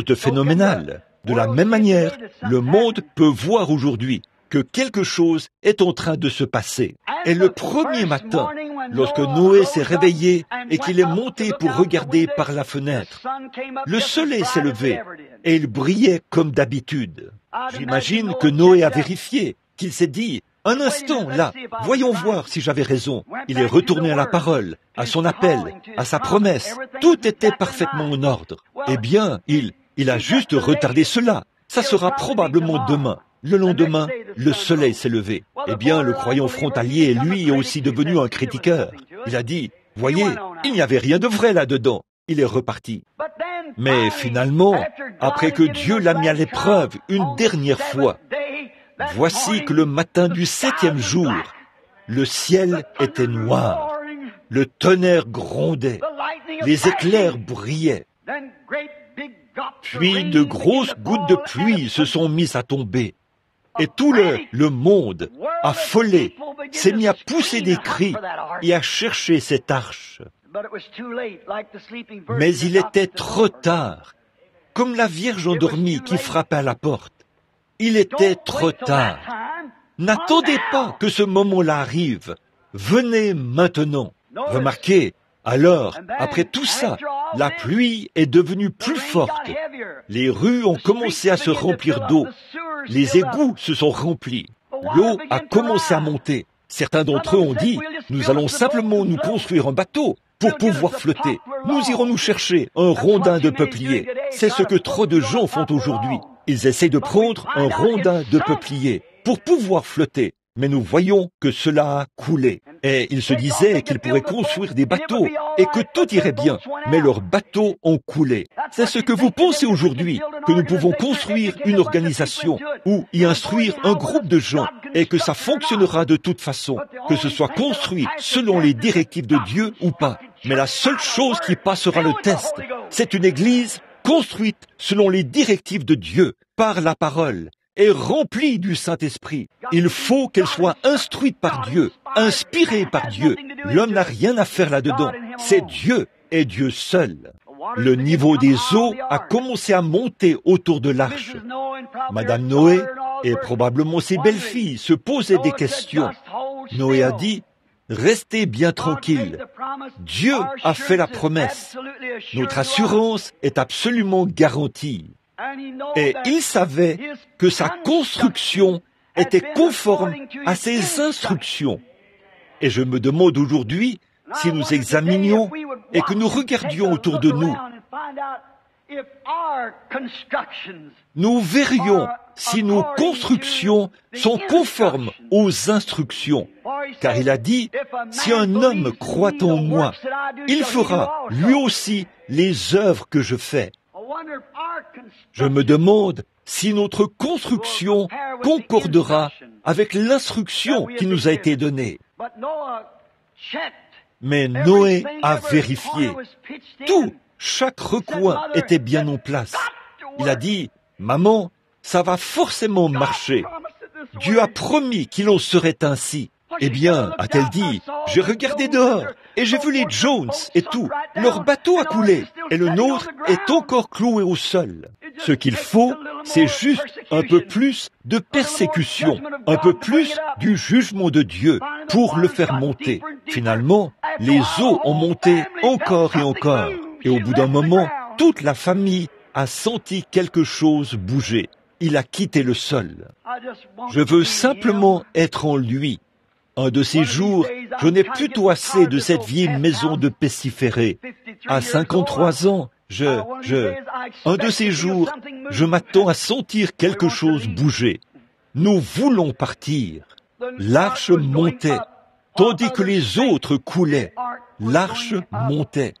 de phénoménal. De la même manière, le monde peut voir aujourd'hui que quelque chose est en train de se passer. Et le premier matin, lorsque Noé s'est réveillé et qu'il est monté pour regarder par la fenêtre, le soleil s'est levé et il brillait comme d'habitude. J'imagine que Noé a vérifié, qu'il s'est dit « un instant, là, voyons voir si j'avais raison ». Il est retourné à la parole, à son appel, à sa promesse. Tout était parfaitement en ordre. Eh bien, il a juste retardé cela. Ça sera probablement demain. Le lendemain, le soleil s'est levé. Eh bien, le croyant frontalier, lui, est aussi devenu un critiqueur. Il a dit, voyez, il n'y avait rien de vrai là-dedans. Il est reparti. Mais finalement, après que Dieu l'a mis à l'épreuve une dernière fois, voici que le matin du 7e jour, le ciel était noir. Le tonnerre grondait. Les éclairs brillaient. Puis de grosses gouttes de pluie se sont mises à tomber. Et tout le monde, affolé, s'est mis à pousser des cris et à chercher cette arche. Mais il était trop tard, comme la Vierge endormie qui frappait à la porte. Il était trop tard. N'attendez pas que ce moment-là arrive. Venez maintenant. Remarquez, alors, après tout ça, la pluie est devenue plus forte. Les rues ont commencé à se remplir d'eau. Les égouts se sont remplis. L'eau a commencé à monter. Certains d'entre eux ont dit, nous allons simplement nous construire un bateau pour pouvoir flotter. Nous irons nous chercher un rondin de peuplier. C'est ce que trop de gens font aujourd'hui. Ils essaient de prendre un rondin de peuplier pour pouvoir flotter. Mais nous voyons que cela a coulé. Et ils se disaient qu'ils pourraient construire des bateaux et que tout irait bien. Mais leurs bateaux ont coulé. C'est ce que vous pensez aujourd'hui, que nous pouvons construire une organisation ou y instruire un groupe de gens et que ça fonctionnera de toute façon, que ce soit construit selon les directives de Dieu ou pas. Mais la seule chose qui passera le test, c'est une église construite selon les directives de Dieu, par la parole, et remplie du Saint-Esprit. Il faut qu'elle soit instruite par Dieu, inspirée par Dieu. L'homme n'a rien à faire là-dedans. C'est Dieu et Dieu seul. Le niveau des eaux a commencé à monter autour de l'arche. Madame Noé et probablement ses belles-filles se posaient des questions. Noé a dit, restez bien tranquille. Dieu a fait la promesse. Notre assurance est absolument garantie. Et il savait que sa construction était conforme à ses instructions. Et je me demande aujourd'hui, si nous examinions et que nous regardions autour de nous, nous verrions si nos constructions sont conformes aux instructions. Car il a dit, si un homme croit en moi, il fera lui aussi les œuvres que je fais. Je me demande si notre construction concordera avec l'instruction qui nous a été donnée. Mais Noé a vérifié. Tout, chaque recoin était bien en place. Il a dit, maman, ça va forcément marcher. Dieu a promis qu'il en serait ainsi. Eh bien, a-t-elle dit, j'ai regardé dehors et j'ai vu les Jones et tout. Leur bateau a coulé et le nôtre est encore cloué au sol. Ce qu'il faut, c'est juste un peu plus de persécution, un peu plus du jugement de Dieu pour le faire monter. Finalement, les eaux ont monté encore et encore. Et au bout d'un moment, toute la famille a senti quelque chose bouger. Il a quitté le sol. Je veux simplement être en lui. Un de ces jours, j'en ai plutôt assez de cette vieille maison de pestiféré. À 53 ans, un de ces jours, je m'attends à sentir quelque chose bouger. Nous voulons partir. L'arche montait, tandis que les autres coulaient. L'arche montait.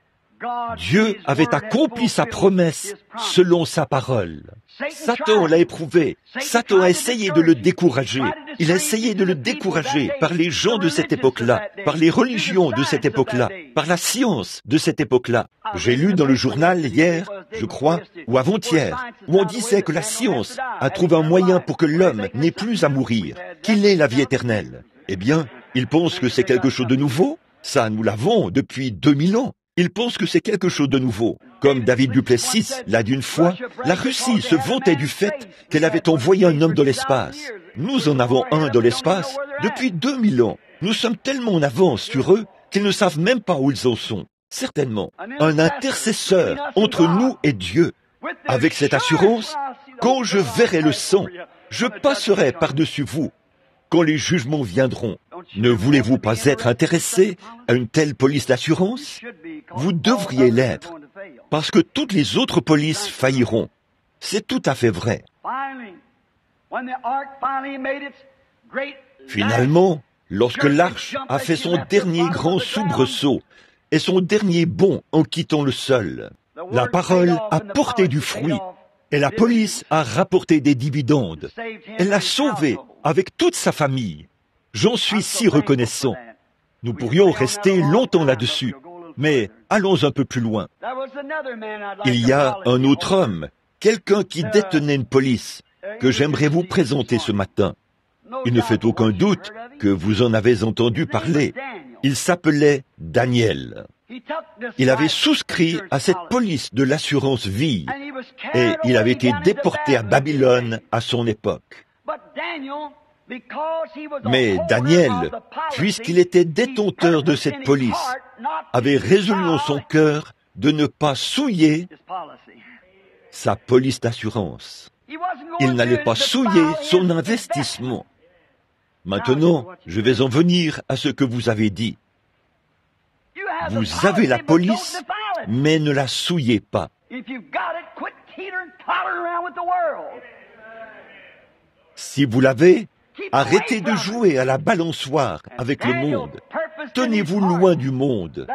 Dieu avait accompli sa promesse selon sa parole. Satan l'a éprouvé. Satan a essayé de le décourager. Il a essayé de le décourager par les gens de cette époque-là, par les religions de cette époque-là, par la science de cette époque-là. J'ai lu dans le journal hier, je crois, ou avant-hier, où on disait que la science a trouvé un moyen pour que l'homme n'ait plus à mourir, qu'il ait la vie éternelle. Eh bien, ils pensent que c'est quelque chose de nouveau. Ça, nous l'avons depuis 2000 ans. Ils pensent que c'est quelque chose de nouveau. Comme David Duplessis l'a dit une fois, la Russie se vantait du fait qu'elle avait envoyé un homme dans l'espace. Nous en avons un dans l'espace depuis 2000 ans. Nous sommes tellement en avance sur eux qu'ils ne savent même pas où ils en sont. Certainement, un intercesseur entre nous et Dieu. Avec cette assurance, quand je verrai le sang, je passerai par-dessus vous. Quand les jugements viendront, ne voulez-vous pas être intéressé à une telle police d'assurance? Vous devriez l'être, parce que toutes les autres polices failliront. C'est tout à fait vrai. Finalement, lorsque l'arche a fait son dernier grand soubresaut et son dernier bond en quittant le sol, la parole a porté du fruit et la police a rapporté des dividendes. Elle l'a sauvé avec toute sa famille. J'en suis si reconnaissant. Nous pourrions rester longtemps là-dessus, mais allons un peu plus loin. Il y a un autre homme, quelqu'un qui détenait une police, que j'aimerais vous présenter ce matin. Il ne fait aucun doute que vous en avez entendu parler. Il s'appelait Daniel. Il avait souscrit à cette police de l'assurance vie et il avait été déporté à Babylone à son époque. Mais Daniel, puisqu'il était détenteur de cette police, avait résolu en son cœur de ne pas souiller sa police d'assurance. Il n'allait pas souiller son investissement. Maintenant, je vais en venir à ce que vous avez dit. Vous avez la police, mais ne la souillez pas. Si vous l'avez, arrêtez de jouer à la balançoire avec le monde. Tenez-vous loin du monde.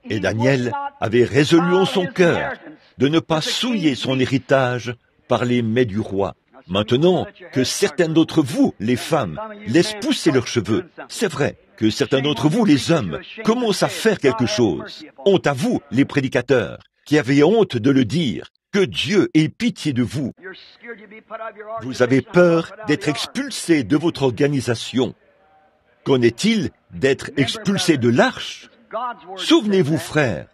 Et Daniel avait résolu en son cœur de ne pas souiller son héritage par les mets du roi. Maintenant que certains d'entre vous, les femmes, laissent pousser leurs cheveux, c'est vrai que certains d'entre vous, les hommes, commencent à faire quelque chose. Honte à vous, les prédicateurs, qui avez honte de le dire. Que Dieu ait pitié de vous. Vous avez peur d'être expulsé de votre organisation. Qu'en est-il d'être expulsé de l'arche? Souvenez-vous, frères,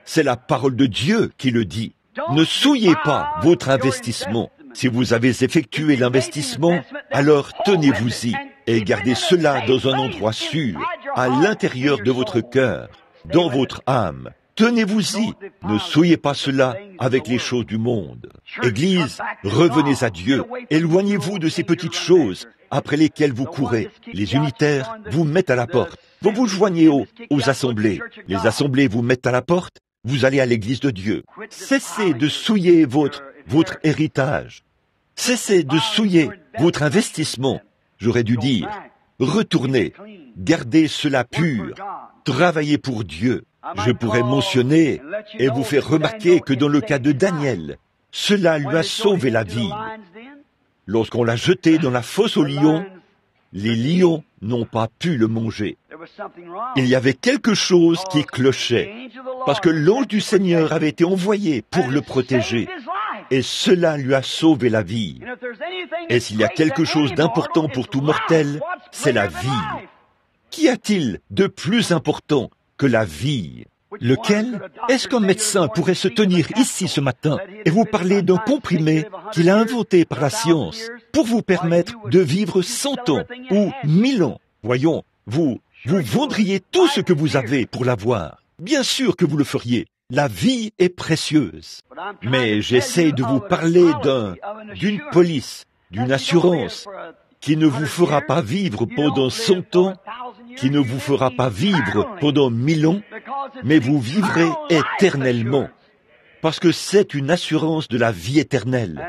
c'est la parole de Dieu qui le dit. Ne souillez pas votre investissement. Si vous avez effectué l'investissement, alors tenez-vous-y et gardez cela dans un endroit sûr, à l'intérieur de votre cœur, dans votre âme. Tenez-vous-y, ne souillez pas cela avec les choses du monde. Église, revenez à Dieu, éloignez-vous de ces petites choses après lesquels vous courez. Les unitaires vous mettent à la porte. Vous vous joignez aux assemblées. Les assemblées vous mettent à la porte. Vous allez à l'église de Dieu. Cessez de souiller votre héritage. Cessez de souiller votre investissement. J'aurais dû dire, retournez, gardez cela pur, travaillez pour Dieu. Je pourrais mentionner et vous faire remarquer que dans le cas de Daniel, cela lui a sauvé la vie. Lorsqu'on l'a jeté dans la fosse aux lions, les lions n'ont pas pu le manger. Il y avait quelque chose qui clochait, parce que l'ange du Seigneur avait été envoyé pour le protéger, et cela lui a sauvé la vie. Et s'il y a quelque chose d'important pour tout mortel, c'est la vie. Qu'y a-t-il de plus important que la vie? Lequel? Est-ce qu'un médecin pourrait se tenir ici ce matin et vous parler d'un comprimé qu'il a inventé par la science pour vous permettre de vivre 100 ans ou 1000 ans? Voyons, vous vendriez tout ce que vous avez pour l'avoir. Bien sûr que vous le feriez. La vie est précieuse. Mais j'essaie de vous parler d'une police, d'une assurance qui ne vous fera pas vivre pendant 100 ans, qui ne vous fera pas vivre pendant 1000 ans, mais vous vivrez éternellement. Parce que c'est une assurance de la vie éternelle.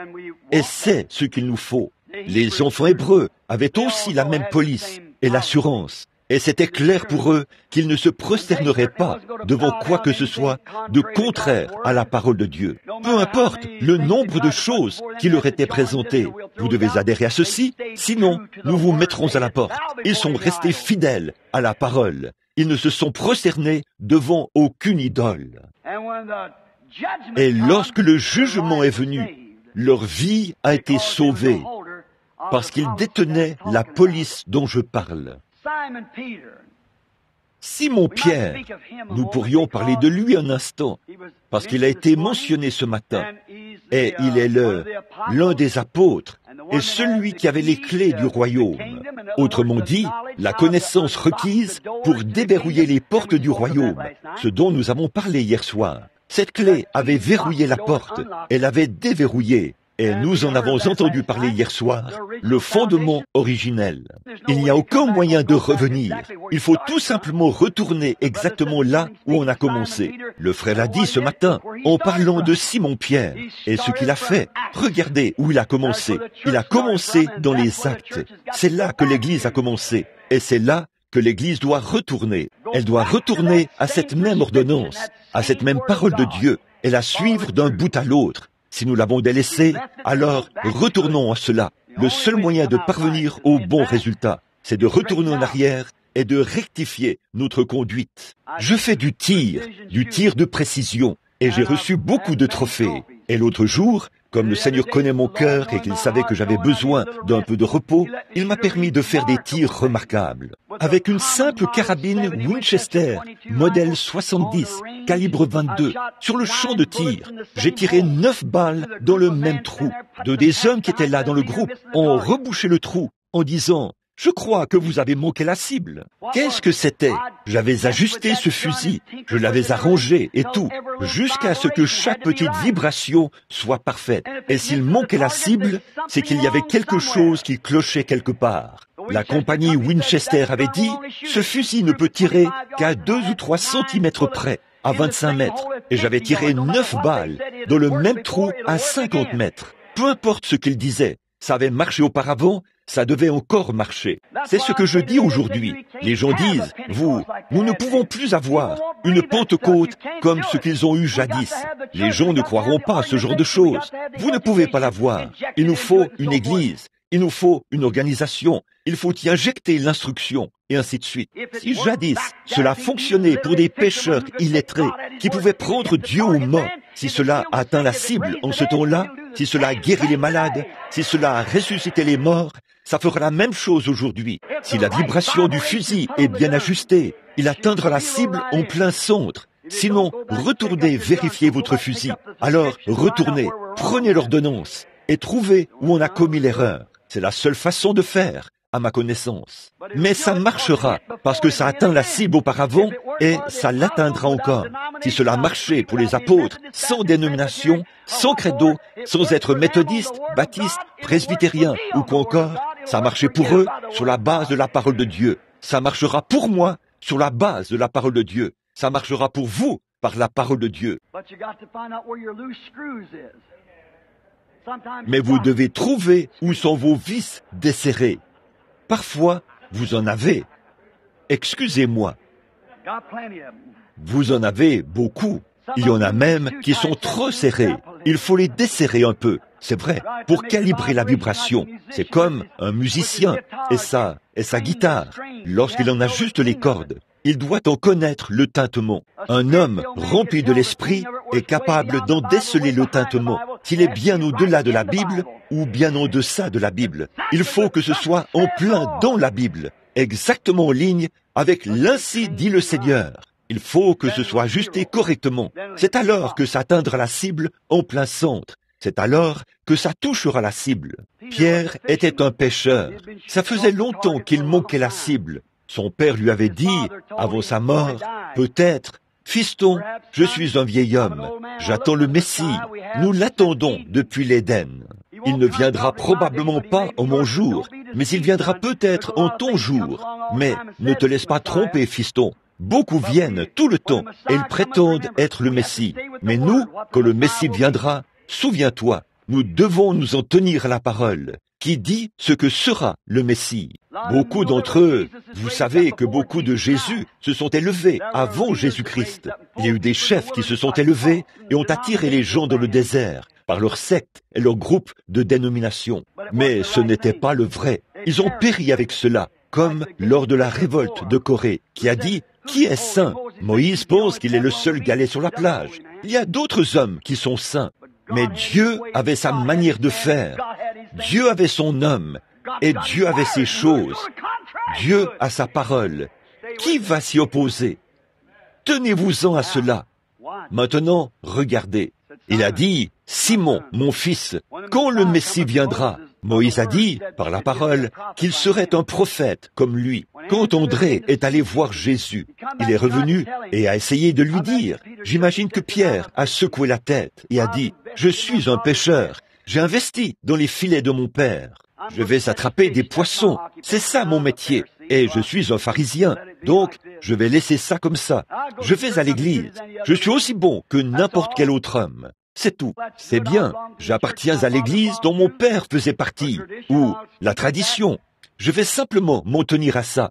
Et c'est ce qu'il nous faut. Les enfants hébreux avaient aussi la même police et l'assurance. Et c'était clair pour eux qu'ils ne se prosterneraient pas devant quoi que ce soit de contraire à la parole de Dieu. Peu importe le nombre de choses qui leur étaient présentées. Vous devez adhérer à ceci, sinon nous vous mettrons à la porte. Ils sont restés fidèles à la parole. Ils ne se sont prosternés devant aucune idole. Et lorsque le jugement est venu, leur vie a été sauvée parce qu'ils détenaient la police dont je parle. Simon-Pierre, nous pourrions parler de lui un instant, parce qu'il a été mentionné ce matin, et il est l'un des apôtres, et celui qui avait les clés du royaume. Autrement dit, la connaissance requise pour déverrouiller les portes du royaume, ce dont nous avons parlé hier soir. Cette clé avait verrouillé la porte, elle avait déverrouillé. Et nous en avons entendu parler hier soir, le fondement originel. Il n'y a aucun moyen de revenir. Il faut tout simplement retourner exactement là où on a commencé. Le frère l'a dit ce matin, en parlant de Simon-Pierre et ce qu'il a fait. Regardez où il a commencé. Il a commencé dans les actes. C'est là que l'Église a commencé. Et c'est là que l'Église doit retourner. Elle doit retourner à cette même ordonnance, à cette même parole de Dieu, et la suivre d'un bout à l'autre. Si nous l'avons délaissé, alors retournons à cela. Le seul moyen de parvenir au bon résultat, c'est de retourner en arrière et de rectifier notre conduite. Je fais du tir de précision, et j'ai reçu beaucoup de trophées. Et l'autre jour, comme le Seigneur connaît mon cœur et qu'il savait que j'avais besoin d'un peu de repos, il m'a permis de faire des tirs remarquables. Avec une simple carabine Winchester, modèle 70, calibre 22, sur le champ de tir, j'ai tiré 9 balles dans le même trou. Deux des hommes qui étaient là dans le groupe ont rebouché le trou en disant « Je crois que vous avez manqué la cible. » Qu'est-ce que c'était? J'avais ajusté ce fusil, je l'avais arrangé et tout, jusqu'à ce que chaque petite vibration soit parfaite. Et s'il manquait la cible, c'est qu'il y avait quelque chose qui clochait quelque part. La compagnie Winchester avait dit « Ce fusil ne peut tirer qu'à 2 ou 3 centimètres près, à 25 mètres. » Et j'avais tiré 9 balles dans le même trou à 50 mètres. Peu importe ce qu'il disait, ça avait marché auparavant, ça devait encore marcher. C'est ce que je dis aujourd'hui. Les gens disent, nous ne pouvons plus avoir une Pentecôte comme ce qu'ils ont eu jadis. Les gens ne croiront pas à ce genre de choses. Vous ne pouvez pas l'avoir. Il nous faut une église. Il nous faut une organisation. Il faut y injecter l'instruction, et ainsi de suite. Si jadis, cela fonctionnait pour des pécheurs illettrés qui pouvaient prendre Dieu aux mains, si cela a atteint la cible en ce temps-là, si cela a guéri les malades, si cela a ressuscité les morts, ça fera la même chose aujourd'hui. Si la vibration du fusil est bien ajustée, il atteindra la cible en plein centre. Sinon, retournez vérifier votre fusil. Alors, retournez, prenez l'ordonnance et trouvez où on a commis l'erreur. C'est la seule façon de faire. à ma connaissance. Mais ça marchera parce que ça atteint la cible auparavant et ça l'atteindra encore. Si cela marchait pour les apôtres, sans dénomination, sans credo, sans être méthodiste, baptiste, presbytérien ou quoi encore, ça marchait pour eux sur la base de la parole de Dieu. Ça marchera pour moi sur la base de la parole de Dieu. Ça marchera pour vous par la parole de Dieu. Mais vous devez trouver où sont vos vis desserrés. Parfois, vous en avez. Excusez-moi. Vous en avez beaucoup. Il y en a même qui sont trop serrés. Il faut les desserrer un peu. C'est vrai, pour calibrer la vibration. C'est comme un musicien et sa guitare. Lorsqu'il en ajuste les cordes, il doit en connaître le tintement. Un homme rempli de l'esprit est capable d'en déceler le tintement, s'il est bien au-delà de la Bible ou bien en deçà de la Bible. Il faut que ce soit en plein dans la Bible, exactement en ligne avec l'Ainsi dit le Seigneur. Il faut que ce soit ajusté correctement. C'est alors que ça atteindra la cible en plein centre. C'est alors que ça touchera la cible. Pierre était un pêcheur. Ça faisait longtemps qu'il manquait la cible. Son père lui avait dit, avant sa mort, peut-être, « Fiston, je suis un vieil homme, j'attends le Messie, nous l'attendons depuis l'Éden. Il ne viendra probablement pas en mon jour, mais il viendra peut-être en ton jour. Mais ne te laisse pas tromper, fiston. Beaucoup viennent tout le temps et ils prétendent être le Messie. Mais nous, quand le Messie viendra, souviens-toi, nous devons nous en tenir à la parole, qui dit ce que sera le Messie. Beaucoup d'entre eux, vous savez que beaucoup de Jésus se sont élevés avant Jésus-Christ. Il y a eu des chefs qui se sont élevés et ont attiré les gens dans le désert par leur secte et leur groupe de dénomination. Mais ce n'était pas le vrai. Ils ont péri avec cela, comme lors de la révolte de Corée, qui a dit « Qui est saint ?» Moïse pense qu'il est le seul galet sur la plage. Il y a d'autres hommes qui sont saints. Mais Dieu avait sa manière de faire. Dieu avait son homme. Et Dieu avait ses choses. Dieu a sa parole. Qui va s'y opposer? Tenez-vous-en à cela. Maintenant, regardez. Il a dit, « Simon, mon fils, quand le Messie viendra ?» Moïse a dit, par la parole, qu'il serait un prophète comme lui. Quand André est allé voir Jésus, il est revenu et a essayé de lui dire. J'imagine que Pierre a secoué la tête et a dit, « Je suis un pêcheur. J'ai investi dans les filets de mon père. Je vais attraper des poissons. C'est ça mon métier. Et je suis un pharisien. Donc, je vais laisser ça comme ça. Je vais à l'église. Je suis aussi bon que n'importe quel autre homme. C'est tout. C'est bien. J'appartiens à l'église dont mon père faisait partie. Ou la tradition. Je vais simplement m'en tenir à ça. »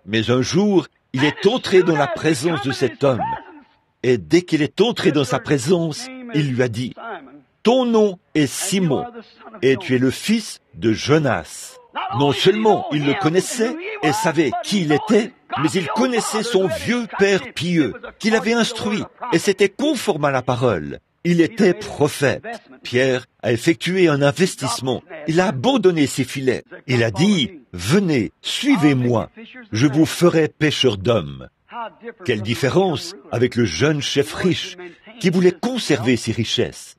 Mais un jour, il est entré dans la présence de cet homme. Et dès qu'il est entré dans sa présence, il lui a dit, « Ton nom est Simon, et tu es le fils de Jonas. » Non seulement il le connaissait et savait qui il était, mais il connaissait son vieux père pieux, qu'il avait instruit, et c'était conforme à la parole. Il était prophète. Pierre a effectué un investissement. Il a abandonné ses filets. Il a dit, « Venez, suivez-moi, je vous ferai pêcheurs d'hommes. » Quelle différence avec le jeune chef riche qui voulait conserver ses richesses.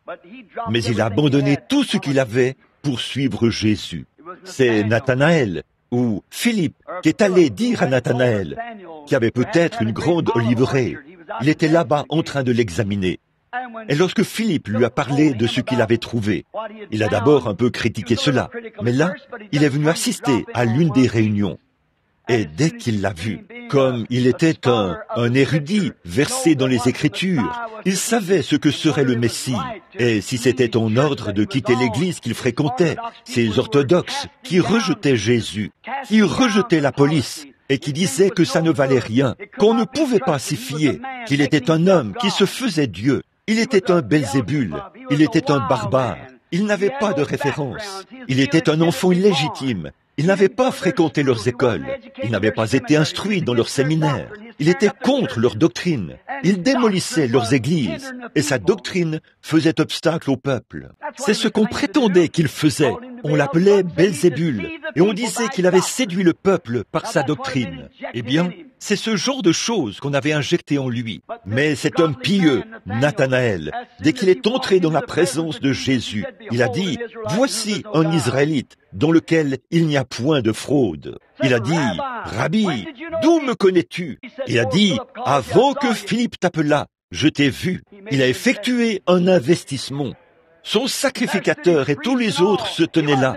Mais il a abandonné tout ce qu'il avait pour suivre Jésus. C'est Nathanaël ou Philippe qui est allé dire à Nathanaël, qui avait peut-être une grande oliveraie. Il était là-bas en train de l'examiner. Et lorsque Philippe lui a parlé de ce qu'il avait trouvé, il a d'abord un peu critiqué cela. Mais là, il est venu assister à l'une des réunions. Et dès qu'il l'a vu, comme il était un érudit versé dans les Écritures, il savait ce que serait le Messie. Et si c'était en ordre de quitter l'Église qu'il fréquentait, ces orthodoxes qui rejetaient Jésus, qui rejetaient la police, et qui disaient que ça ne valait rien, qu'on ne pouvait pas s'y fier, qu'il était un homme qui se faisait Dieu, il était un Belzébul, il était un barbare, il n'avait pas de référence, il était un enfant illégitime. Il n'avait pas fréquenté leurs écoles, il n'avait pas été instruit dans leurs séminaires, il était contre leur doctrine, il démolissait leurs églises, et sa doctrine faisait obstacle au peuple. C'est ce qu'on prétendait qu'il faisait, on l'appelait Belzébul, et on disait qu'il avait séduit le peuple par sa doctrine. Eh bien, c'est ce genre de choses qu'on avait injecté en lui. Mais cet homme pieux, Nathanaël, dès qu'il est entré dans la présence de Jésus, il a dit, « Voici un Israélite dans lequel il n'y a point de fraude. » Il a dit, « Rabbi, d'où me connais-tu » Il a dit, « Avant que Philippe t'appelât, je t'ai vu. » Il a effectué un investissement. Son sacrificateur et tous les autres se tenaient là.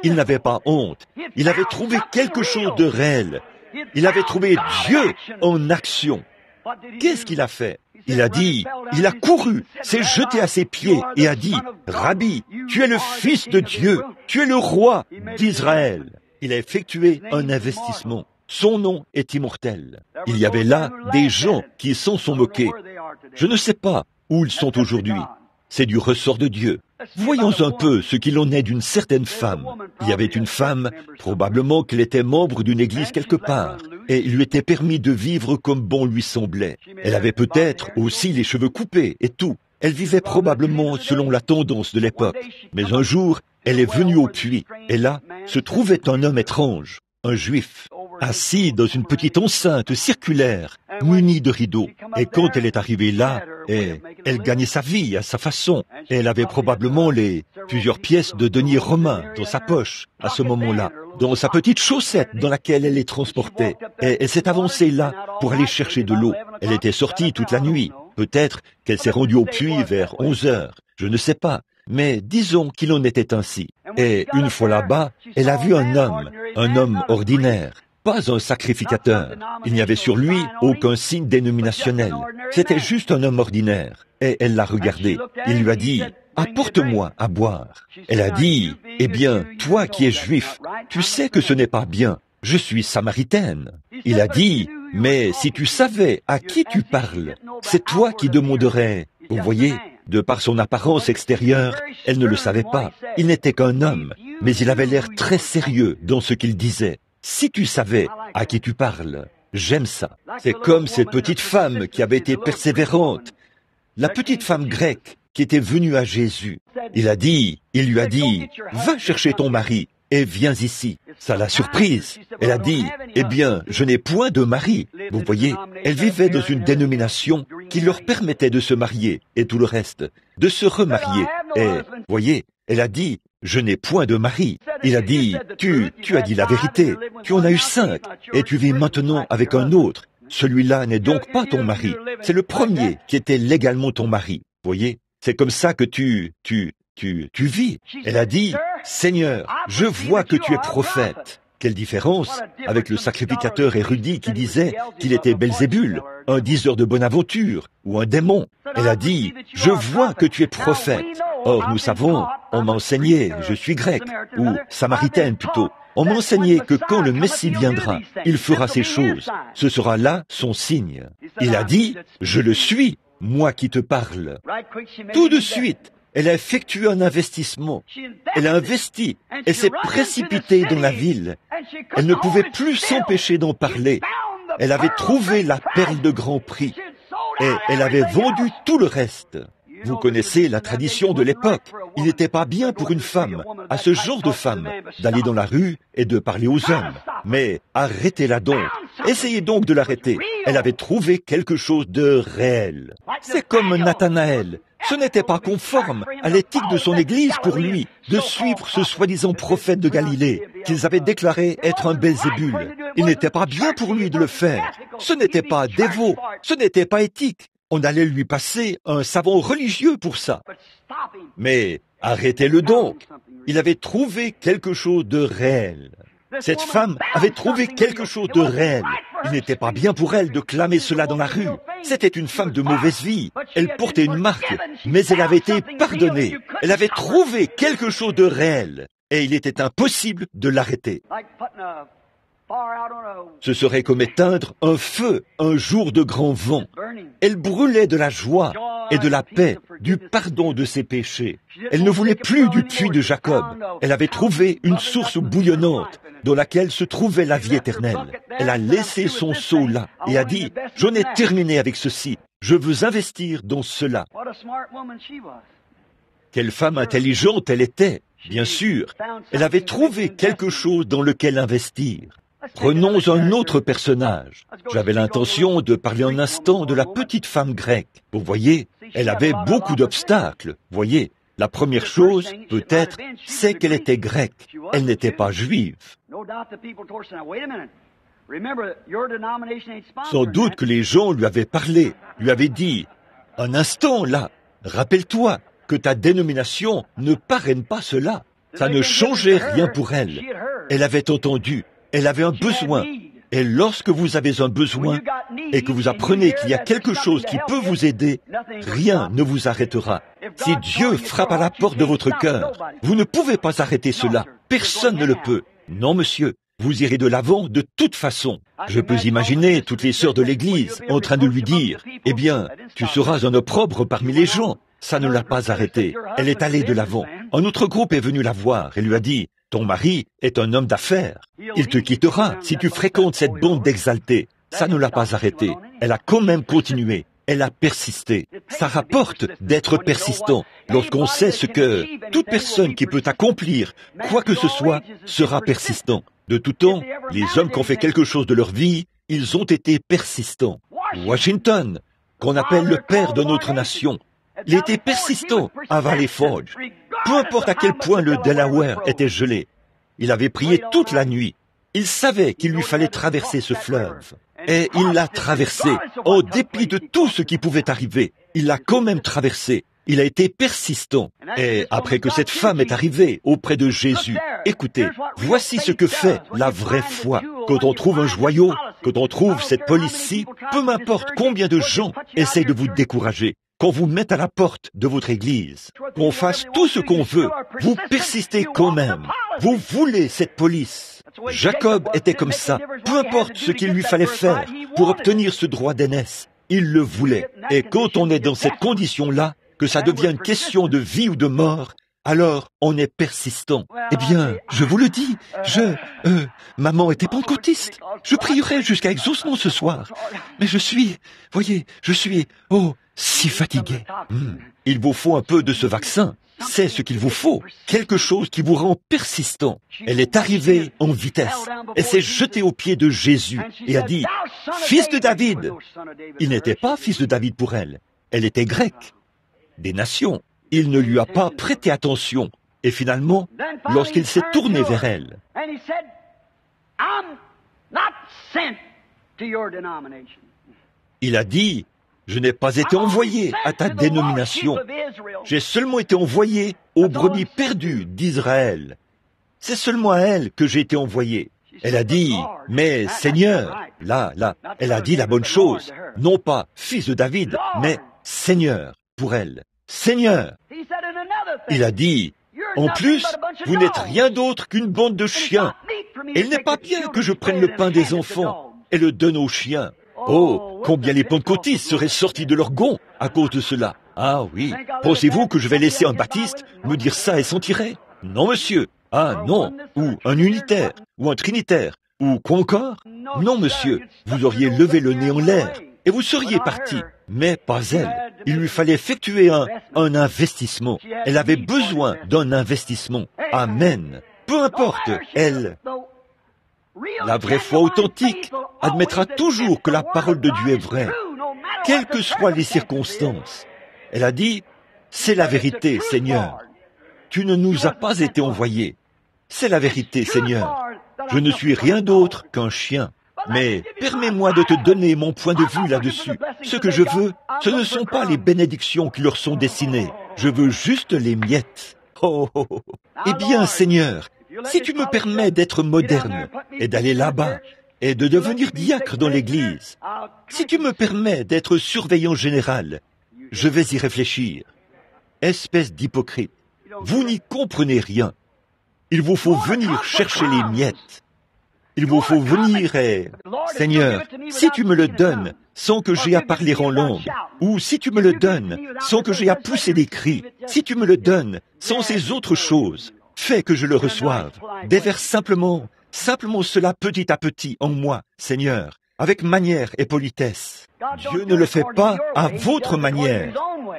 Il n'avait pas honte. Il avait trouvé quelque chose de réel. Il avait trouvé Dieu en action. Qu'est-ce qu'il a fait? Il a dit, il a couru, s'est jeté à ses pieds et a dit, « Rabbi, tu es le Fils de Dieu, tu es le roi d'Israël. » Il a effectué un investissement. Son nom est immortel. Il y avait là des gens qui s'en sont moqués. Je ne sais pas où ils sont aujourd'hui. C'est du ressort de Dieu. Voyons un peu ce qu'il en est d'une certaine femme. Il y avait une femme, probablement qu'elle était membre d'une église quelque part, et il lui était permis de vivre comme bon lui semblait. Elle avait peut-être aussi les cheveux coupés et tout. Elle vivait probablement selon la tendance de l'époque. Mais un jour, elle est venue au puits, et là se trouvait un homme étrange, un juif, assis dans une petite enceinte circulaire, munie de rideaux. Et quand elle est arrivée là, elle gagnait sa vie à sa façon. Et elle avait probablement plusieurs pièces de deniers romains dans sa poche à ce moment-là, dans sa petite chaussette dans laquelle elle les transportait. Et elle s'est avancée là pour aller chercher de l'eau. Elle était sortie toute la nuit. Peut-être qu'elle s'est rendue au puits vers 11 heures. Je ne sais pas. Mais disons qu'il en était ainsi. Et une fois là-bas, elle a vu un homme ordinaire. Pas un sacrificateur. Il n'y avait sur lui aucun signe dénominationnel. C'était juste un homme ordinaire. Et elle l'a regardé. Il lui a dit, « Apporte-moi à boire. » Elle a dit, « Eh bien, toi qui es juif, tu sais que ce n'est pas bien. Je suis samaritaine. » Il a dit, « Mais si tu savais à qui tu parles, c'est toi qui demanderais. » Vous voyez, de par son apparence extérieure, elle ne le savait pas. Il n'était qu'un homme, mais il avait l'air très sérieux dans ce qu'il disait. Si tu savais à qui tu parles, j'aime ça. C'est comme cette petite femme qui avait été persévérante. La petite femme grecque qui était venue à Jésus. Il lui a dit, va chercher ton mari et viens ici. Ça l'a surprise. Elle a dit, eh bien, je n'ai point de mari. Vous voyez, elle vivait dans une dénomination qui leur permettait de se marier et tout le reste, de se remarier. Et, voyez, elle a dit, je n'ai point de mari. Il a dit, tu as dit la vérité. Tu en as eu 5 et tu vis maintenant avec un autre. Celui-là n'est donc pas ton mari. C'est le premier qui était légalement ton mari. Voyez, c'est comme ça que tu vis. Elle a dit, Seigneur, je vois que tu es prophète. Quelle différence avec le sacrificateur érudit qui disait qu'il était Belzébul, un diseur de bonne aventure ou un démon. Elle a dit, je vois que tu es prophète. Or, nous savons, on m'a enseigné, je suis grec, ou samaritaine plutôt. On m'a enseigné que quand le Messie viendra, il fera ces choses. Ce sera là son signe. Il a dit, je le suis, moi qui te parle. Tout de suite, elle a effectué un investissement. Elle a investi. Elle s'est précipitée dans la ville. Elle ne pouvait plus s'empêcher d'en parler. Elle avait trouvé la perle de grand prix. Et elle avait vendu tout le reste. Vous connaissez la tradition de l'époque. Il n'était pas bien pour une femme, à ce genre de femme, d'aller dans la rue et de parler aux hommes. Mais arrêtez-la donc. Essayez donc de l'arrêter. Elle avait trouvé quelque chose de réel. C'est comme Nathanaël. Ce n'était pas conforme à l'éthique de son Église pour lui de suivre ce soi-disant prophète de Galilée qu'ils avaient déclaré être un Belzébul. Il n'était pas bien pour lui de le faire. Ce n'était pas dévot. Ce n'était pas éthique. On allait lui passer un savant religieux pour ça. Mais arrêtez-le donc. Il avait trouvé quelque chose de réel. Cette femme avait trouvé quelque chose de réel. Il n'était pas bien pour elle de clamer cela dans la rue. C'était une femme de mauvaise vie. Elle portait une marque, mais elle avait été pardonnée. Elle avait trouvé quelque chose de réel. Et il était impossible de l'arrêter. Ce serait comme éteindre un feu un jour de grand vent. Elle brûlait de la joie et de la paix, du pardon de ses péchés. Elle ne voulait plus du puits de Jacob. Elle avait trouvé une source bouillonnante dans laquelle se trouvait la vie éternelle. Elle a laissé son seau là et a dit, « J'en ai terminé avec ceci. Je veux investir dans cela. » Quelle femme intelligente elle était. Bien sûr, elle avait trouvé quelque chose dans lequel investir. Prenons un autre personnage. J'avais l'intention de parler un instant de la petite femme grecque. Vous voyez, elle avait beaucoup d'obstacles. Voyez, la première chose, peut-être, c'est qu'elle était grecque. Elle n'était pas juive. Sans doute que les gens lui avaient parlé, lui avaient dit, « Un instant, là, rappelle-toi que ta dénomination ne parraine pas cela. » Ça ne changeait rien pour elle. Elle avait entendu, elle avait un besoin. Et lorsque vous avez un besoin et que vous apprenez qu'il y a quelque chose qui peut vous aider, rien ne vous arrêtera. Si Dieu frappe à la porte de votre cœur, vous ne pouvez pas arrêter cela. Personne ne le peut. Non, monsieur. Vous irez de l'avant de toute façon. Je peux imaginer toutes les sœurs de l'Église en train de lui dire, « Eh bien, tu seras un opprobre parmi les gens. » Ça ne l'a pas arrêté. Elle est allée de l'avant. Un autre groupe est venu la voir et lui a dit, « Ton mari est un homme d'affaires. Il te quittera si tu fréquentes cette bande d'exaltés. » Ça ne l'a pas arrêté. Elle a quand même continué. Elle a persisté. Ça rapporte d'être persistant lorsqu'on sait ce que toute personne qui peut accomplir quoi que ce soit sera persistant. De tout temps, les hommes qui ont fait quelque chose de leur vie, ils ont été persistants. Washington, qu'on appelle le père de notre nation, il était persistant à Valley Forge. Peu importe à quel point le Delaware était gelé, il avait prié toute la nuit. Il savait qu'il lui fallait traverser ce fleuve. Et il l'a traversé, en dépit de tout ce qui pouvait arriver. Il l'a quand même traversé. Il a été persistant. Et après que cette femme est arrivée auprès de Jésus, écoutez, voici ce que fait la vraie foi. Quand on trouve un joyau, quand on trouve cette police-ci, peu m'importe combien de gens essayent de vous décourager, qu'on vous mette à la porte de votre église, qu'on fasse tout ce qu'on veut, vous persistez quand même. Vous voulez cette police. Jacob était comme ça. Peu importe ce qu'il lui fallait faire pour obtenir ce droit d'aînesse, il le voulait. Et quand on est dans cette condition-là, que ça devient une question de vie ou de mort, alors on est persistant. Eh bien, je vous le dis, maman était pentecôtiste. Je prierai jusqu'à exaucement ce soir. Mais je suis, si fatigué. Il vous faut un peu de ce vaccin. C'est ce qu'il vous faut. Quelque chose qui vous rend persistant. Elle est arrivée en vitesse. Elle s'est jetée aux pieds de Jésus et a dit, « Fils de David !» Il n'était pas fils de David pour elle. Elle était grecque. Des nations. Il ne lui a pas prêté attention. Et finalement, lorsqu'il s'est tourné vers elle, il a dit, « Je n'ai pas été envoyé à ta dénomination. J'ai seulement été envoyé aux brebis perdues d'Israël. C'est seulement à elle que j'ai été envoyé. » Elle a dit, « Mais Seigneur, là, elle a dit la bonne chose. Non pas fils de David, mais Seigneur pour elle. Seigneur. » Il a dit, « En plus, vous n'êtes rien d'autre qu'une bande de chiens. Et il n'est pas bien que je prenne le pain des enfants et le donne aux chiens. » Oh, combien les pentecôtistes seraient sortis de leur gond à cause de cela. Ah oui, pensez-vous que je vais laisser un baptiste me dire ça et s'en tirer? Non, monsieur. Ah non, ou un unitaire, ou un trinitaire, ou quoi encore? Non, monsieur, vous auriez levé le nez en l'air et vous seriez parti. Mais pas elle. Il lui fallait effectuer un investissement. Elle avait besoin d'un investissement. Amen. Peu importe, elle... La vraie foi authentique admettra toujours que la parole de Dieu est vraie, quelles que soient les circonstances. Elle a dit, « C'est la vérité, Seigneur. Tu ne nous as pas été envoyés. C'est la vérité, Seigneur. Je ne suis rien d'autre qu'un chien. Mais permets-moi de te donner mon point de vue là-dessus. Ce que je veux, ce ne sont pas les bénédictions qui leur sont destinées. Je veux juste les miettes. Oh, oh, oh. Eh bien, Seigneur, si tu me permets d'être moderne et d'aller là-bas et de devenir diacre dans l'église, si tu me permets d'être surveillant général, je vais y réfléchir. Espèce d'hypocrite, vous n'y comprenez rien. Il vous faut venir chercher les miettes. Il vous faut venir et... Seigneur, si tu me le donnes sans que j'aie à parler en langue, ou si tu me le donnes sans que j'aie à pousser des cris, si tu me le donnes sans ces autres choses, fais que je le reçoive. Déverse simplement cela petit à petit en moi, Seigneur, avec manière et politesse. Dieu ne le fait pas à votre manière.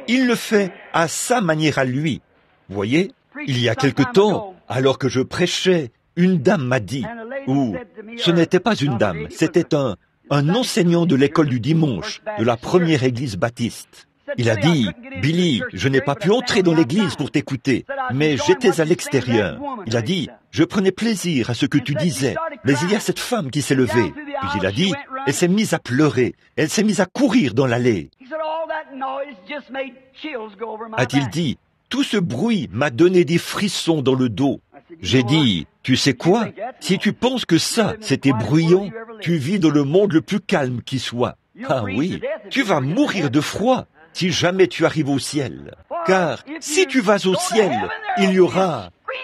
Il le fait à sa manière à lui. Voyez, Il y a quelque temps, alors que je prêchais, une dame m'a dit, ou ce n'était pas une dame, c'était un enseignant de l'école du dimanche, de la première église baptiste. Il a dit, « Billy, je n'ai pas pu entrer dans l'église pour t'écouter, mais j'étais à l'extérieur. » Il a dit, « Je prenais plaisir à ce que tu disais, mais il y a cette femme qui s'est levée. » Puis il a dit, « Elle s'est mise à pleurer, elle s'est mise à courir dans l'allée. » A-t-il dit, « Tout ce bruit m'a donné des frissons dans le dos. » J'ai dit, « Tu sais quoi? Si tu penses que ça, c'était bruyant, tu vis dans le monde le plus calme qui soit. Ah oui, tu vas mourir de froid si jamais tu arrives au ciel. Car si tu vas au ciel,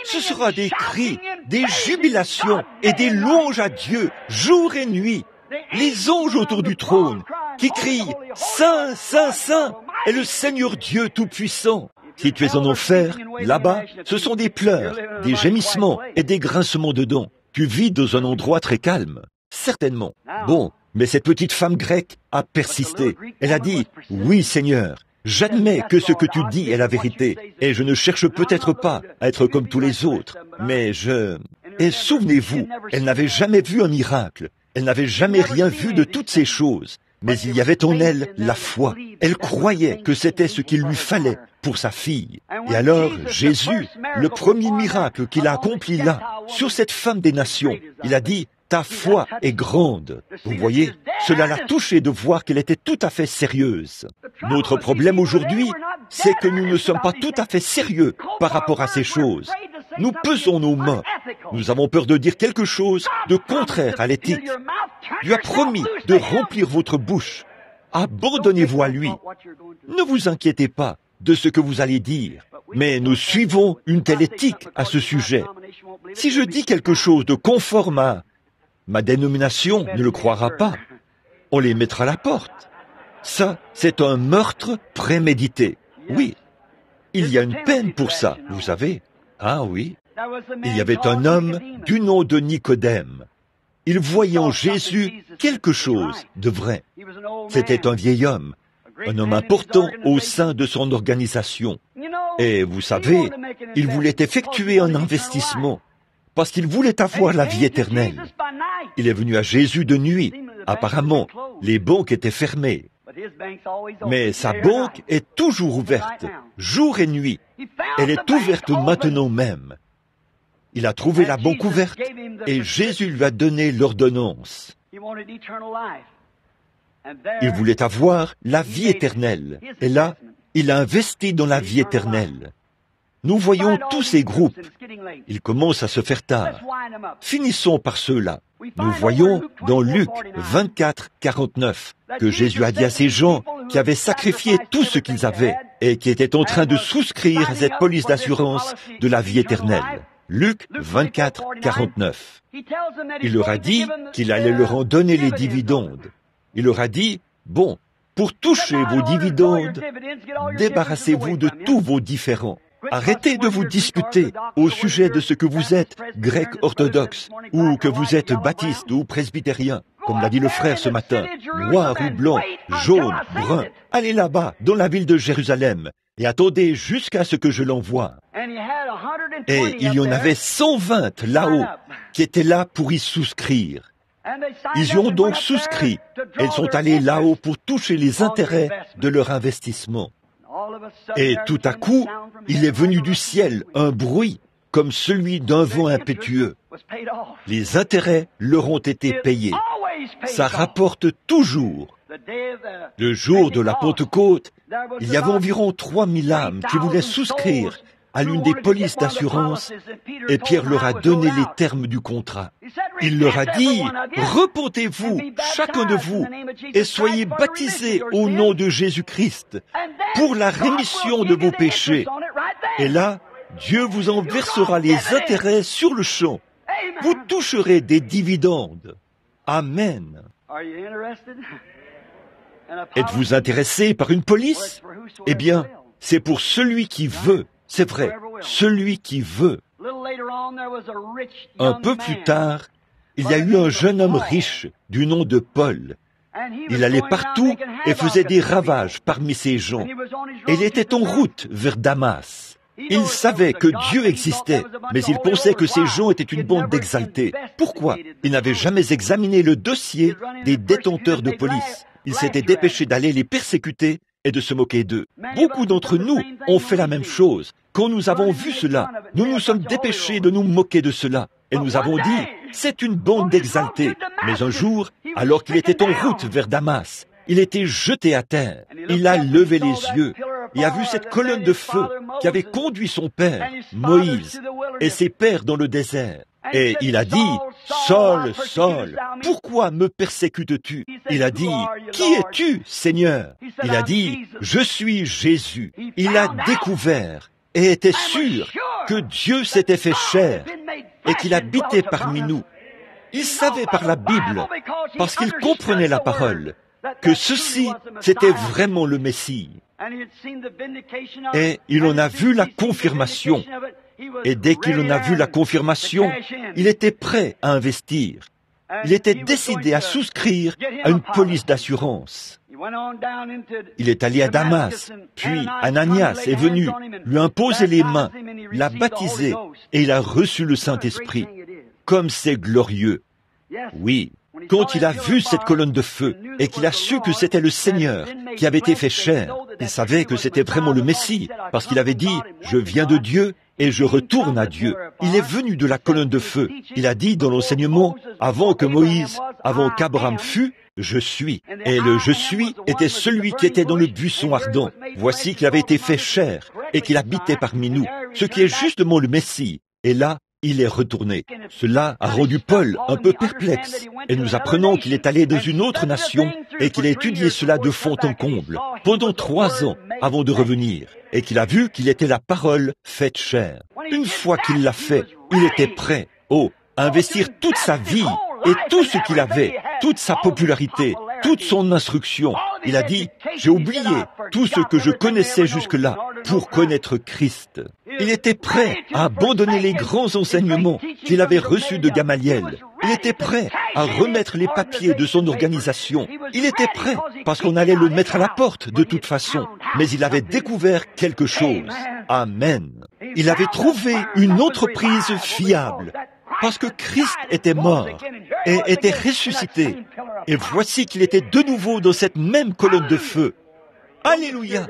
ce sera des cris, des jubilations et des louanges à Dieu, jour et nuit. Les anges autour du trône qui crient « Saint, Saint, Saint est le Seigneur Dieu Tout-Puissant ». Si tu es en enfer, là-bas, ce sont des pleurs, des gémissements et des grincements de dents. Tu vis dans un endroit très calme, certainement. Bon, mais cette petite femme grecque a persisté. Elle a dit, « Oui, Seigneur, j'admets que ce que tu dis est la vérité, et je ne cherche peut-être pas à être comme tous les autres, mais Et souvenez-vous, elle n'avait jamais vu un miracle, elle n'avait jamais rien vu de toutes ces choses, mais il y avait en elle la foi. Elle croyait que c'était ce qu'il lui fallait pour sa fille. Et alors, Jésus, le premier miracle qu'il a accompli là, sur cette femme des nations, il a dit, « Ta foi est grande. » Vous voyez, cela l'a touchée de voir qu'elle était tout à fait sérieuse. Notre problème aujourd'hui, c'est que nous ne sommes pas tout à fait sérieux par rapport à ces choses. Nous pesons nos mains. Nous avons peur de dire quelque chose de contraire à l'éthique. Dieu a promis de remplir votre bouche. Abandonnez-vous à lui. Ne vous inquiétez pas de ce que vous allez dire, mais nous suivons une telle éthique à ce sujet. Si je dis quelque chose de conforme à ma dénomination, ne le croira pas. On les mettra à la porte. Ça, c'est un meurtre prémédité. Oui, il y a une peine pour ça, vous savez. Ah oui, il y avait un homme du nom de Nicodème. Il voyait en Jésus quelque chose de vrai. C'était un vieil homme, un homme important au sein de son organisation. Et vous savez, il voulait effectuer un investissement parce qu'il voulait avoir la vie éternelle. Il est venu à Jésus de nuit. Apparemment, les banques étaient fermées. Mais sa banque est toujours ouverte, jour et nuit. Elle est ouverte maintenant même. Il a trouvé la banque ouverte et Jésus lui a donné l'ordonnance. Il voulait avoir la vie éternelle. Et là, il a investi dans la vie éternelle. Nous voyons tous ces groupes. Ils commencent à se faire tard. Finissons par ceux-là. Nous voyons dans Luc 24, 49 que Jésus a dit à ces gens qui avaient sacrifié tout ce qu'ils avaient et qui étaient en train de souscrire à cette police d'assurance de la vie éternelle. Luc 24, 49. Il leur a dit qu'il allait leur en donner les dividendes. Il leur a dit, bon, pour toucher vos dividendes, débarrassez-vous de tous vos différends. Arrêtez de vous disputer au sujet de ce que vous êtes, grec orthodoxe, ou que vous êtes baptiste ou presbytérien, comme l'a dit le frère ce matin, noir ou blanc, jaune, brun. Allez là-bas, dans la ville de Jérusalem, et attendez jusqu'à ce que je l'envoie. Et il y en avait 120 là-haut, qui étaient là pour y souscrire. Ils y ont donc souscrit. Ils sont allés là-haut pour toucher les intérêts de leur investissement. Et tout à coup, il est venu du ciel un bruit comme celui d'un vent impétueux. Les intérêts leur ont été payés. Ça rapporte toujours. Le jour de la Pentecôte, il y avait environ 3000 âmes qui voulaient souscrire à l'une des polices d'assurance et Pierre leur a donné les termes du contrat. Il leur a dit, « Repentez-vous, chacun de vous, et soyez baptisés au nom de Jésus-Christ pour la rémission de vos péchés. » Et là, Dieu vous en versera les intérêts sur le champ. Vous toucherez des dividendes. Amen. Êtes-vous intéressé par une police? Eh bien, c'est pour celui qui veut. C'est vrai, celui qui veut. Un peu plus tard, il y a eu un jeune homme riche du nom de Paul. Il allait partout et faisait des ravages parmi ces gens. Et il était en route vers Damas. Il savait que Dieu existait, mais il pensait que ces gens étaient une bande d'exaltés. Pourquoi? Il n'avait jamais examiné le dossier des détenteurs de police. Il s'était dépêché d'aller les persécuter et de se moquer d'eux. Beaucoup d'entre nous ont fait la même chose. Quand nous avons vu cela, nous nous sommes dépêchés de nous moquer de cela. Et nous avons dit, c'est une bande d'exaltés. Mais un jour, alors qu'il était en route vers Damas, il était jeté à terre. Il a levé les yeux et a vu cette colonne de feu qui avait conduit son père, Moïse, et ses pères dans le désert. Et il a dit, « Saul, Saul, pourquoi me persécutes-tu » Il a dit, « Qui es-tu, Seigneur » Il a dit, « Je suis Jésus ». Il a découvert et était sûr que Dieu s'était fait chair et qu'il habitait parmi nous. Il savait par la Bible, parce qu'il comprenait la parole, que ceci, c'était vraiment le Messie. Et il en a vu la confirmation. Et dès qu'il en a vu la confirmation, il était prêt à investir. Il était décidé à souscrire à une police d'assurance. Il est allé à Damas, puis Ananias est venu lui imposer les mains, l'a baptisé, et il a reçu le Saint-Esprit. Comme c'est glorieux! Oui, quand il a vu cette colonne de feu et qu'il a su que c'était le Seigneur qui avait été fait chair, il savait que c'était vraiment le Messie, parce qu'il avait dit « Je viens de Dieu et je retourne à Dieu ». Il est venu de la colonne de feu. Il a dit dans l'enseignement « Avant que Moïse, avant qu'Abraham fût, je suis ». Et le « je suis » était celui qui était dans le buisson ardent. Voici qu'il avait été fait chair et qu'il habitait parmi nous, ce qui est justement le Messie. Et là, il est retourné. Cela a rendu Paul un peu perplexe. Et nous apprenons qu'il est allé dans une autre nation et qu'il a étudié cela de fond en comble pendant 3 ans avant de revenir. Et qu'il a vu qu'il était la parole faite chair. Une fois qu'il l'a fait, il était prêt, à investir toute sa vie et tout ce qu'il avait, toute sa popularité, toute son instruction. Il a dit, j'ai oublié tout ce que je connaissais jusque-là pour connaître Christ. Il était prêt à abandonner les grands enseignements qu'il avait reçus de Gamaliel. Il était prêt à remettre les papiers de son organisation. Il était prêt parce qu'on allait le mettre à la porte de toute façon. Mais il avait découvert quelque chose. Amen. Il avait trouvé une entreprise fiable. Parce que Christ était mort et était ressuscité. Et voici qu'il était de nouveau dans cette même colonne de feu. Alléluia!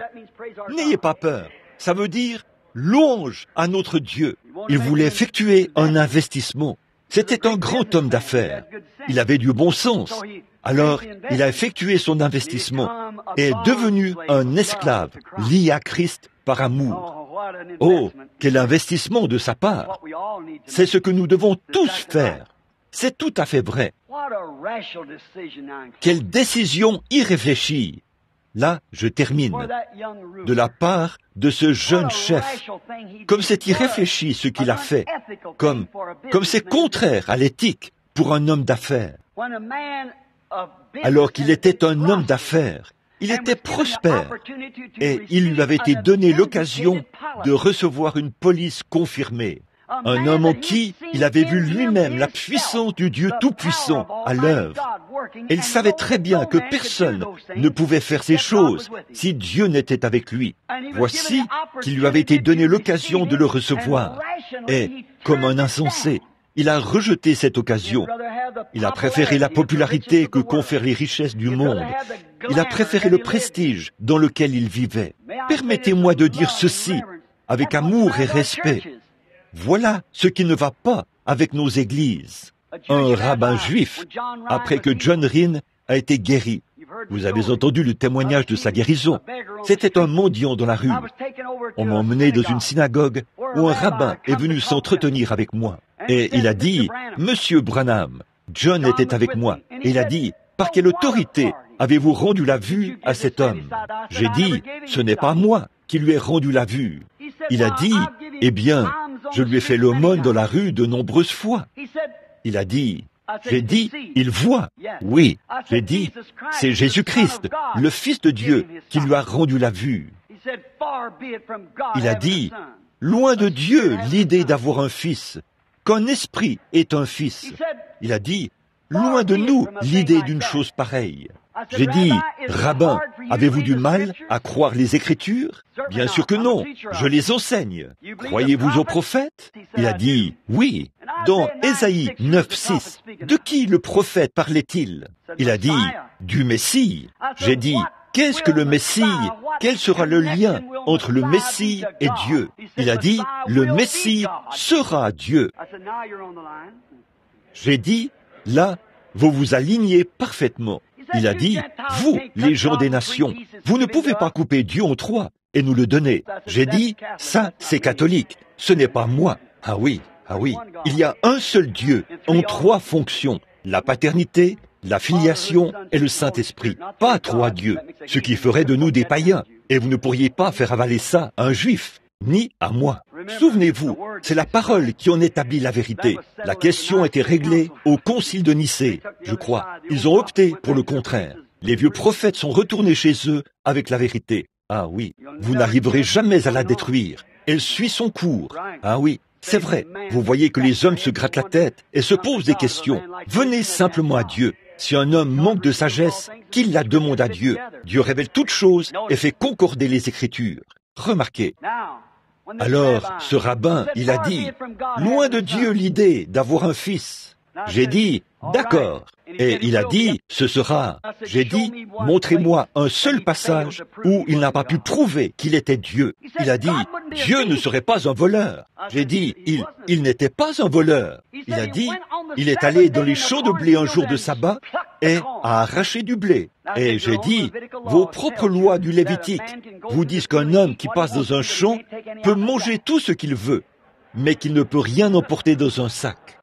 N'ayez pas peur. Ça veut dire louange à notre Dieu. Il voulait effectuer un investissement. C'était un grand homme d'affaires. Il avait du bon sens. Alors, il a effectué son investissement et est devenu un esclave lié à Christ par amour. Oh, quel investissement de sa part! C'est ce que nous devons tous faire. C'est tout à fait vrai. Quelle décision irréfléchie! Là, je termine. De la part de ce jeune chef, comme c'est irréfléchi ce qu'il a fait, comme c'est contraire à l'éthique pour un homme d'affaires. Alors qu'il était un homme d'affaires, il était prospère et il lui avait été donné l'occasion de recevoir une police confirmée. Un homme en qui il avait vu lui-même la puissance du Dieu Tout-Puissant à l'œuvre. Et il savait très bien que personne ne pouvait faire ces choses si Dieu n'était avec lui. Voici qu'il lui avait été donné l'occasion de le recevoir. Et, comme un insensé, il a rejeté cette occasion. Il a préféré la popularité que confèrent les richesses du monde. Il a préféré le prestige dans lequel il vivait. Permettez-moi de dire ceci avec amour et respect. Voilà ce qui ne va pas avec nos églises. Un rabbin juif, après que John Rhyn a été guéri. Vous avez entendu le témoignage de sa guérison. C'était un mendiant dans la rue. On m'a emmené dans une synagogue où un rabbin est venu s'entretenir avec moi. Et il a dit, « Monsieur Branham, John était avec moi. » Et il a dit, « Par quelle autorité avez-vous rendu la vue à cet homme ?» J'ai dit, « Ce n'est pas moi qui lui ai rendu la vue. » Il a dit, « Eh bien, je lui ai fait l'aumône dans la rue de nombreuses fois. » Il a dit, j'ai dit, il voit. Oui, j'ai dit, c'est Jésus-Christ, le Fils de Dieu, qui lui a rendu la vue. Il a dit, loin de Dieu l'idée d'avoir un fils, qu'un esprit est un fils. Il a dit, loin de nous l'idée d'une chose pareille. J'ai dit, Rabbin, avez-vous du mal à croire les Écritures? Bien sûr que non, je les enseigne. Croyez-vous aux prophètes? Il a dit, oui. Dans Ésaïe 9:6, de qui le prophète parlait-il? Il a dit, du Messie. J'ai dit, qu'est-ce que le Messie? Quel sera le lien entre le Messie et Dieu? Il a dit, le Messie sera Dieu. J'ai dit, là, vous vous alignez parfaitement. Il a dit, vous, les gens des nations, vous ne pouvez pas couper Dieu en trois et nous le donner. J'ai dit, ça, c'est catholique. Ce n'est pas moi. Ah oui, il y a un seul Dieu en trois fonctions. La paternité, la filiation et le Saint-Esprit. Pas trois dieux, ce qui ferait de nous des païens. Et vous ne pourriez pas faire avaler ça à un juif, ni à moi. Souvenez-vous, c'est la parole qui en établit la vérité. La question était réglée au concile de Nicée, je crois. Ils ont opté pour le contraire. Les vieux prophètes sont retournés chez eux avec la vérité. Ah oui, vous n'arriverez jamais à la détruire. Elle suit son cours. Ah oui, c'est vrai. Vous voyez que les hommes se grattent la tête et se posent des questions. Venez simplement à Dieu. Si un homme manque de sagesse, qu'il la demande à Dieu. Dieu révèle toutes choses et fait concorder les Écritures. Remarquez. Alors, ce rabbin, il a dit, loin de Dieu l'idée d'avoir un fils. J'ai dit, d'accord. Et il a dit, ce sera. J'ai dit, montrez-moi un seul passage où il n'a pas pu prouver qu'il était Dieu. Il a dit, Dieu ne serait pas un voleur. J'ai dit, il n'était pas un voleur. Il a dit, il est allé dans les champs de blé un jour de sabbat et a arraché du blé. Et j'ai dit, vos propres lois du Lévitique vous disent qu'un homme qui passe dans un champ peut manger tout ce qu'il veut, mais qu'il ne peut rien emporter dans un sac.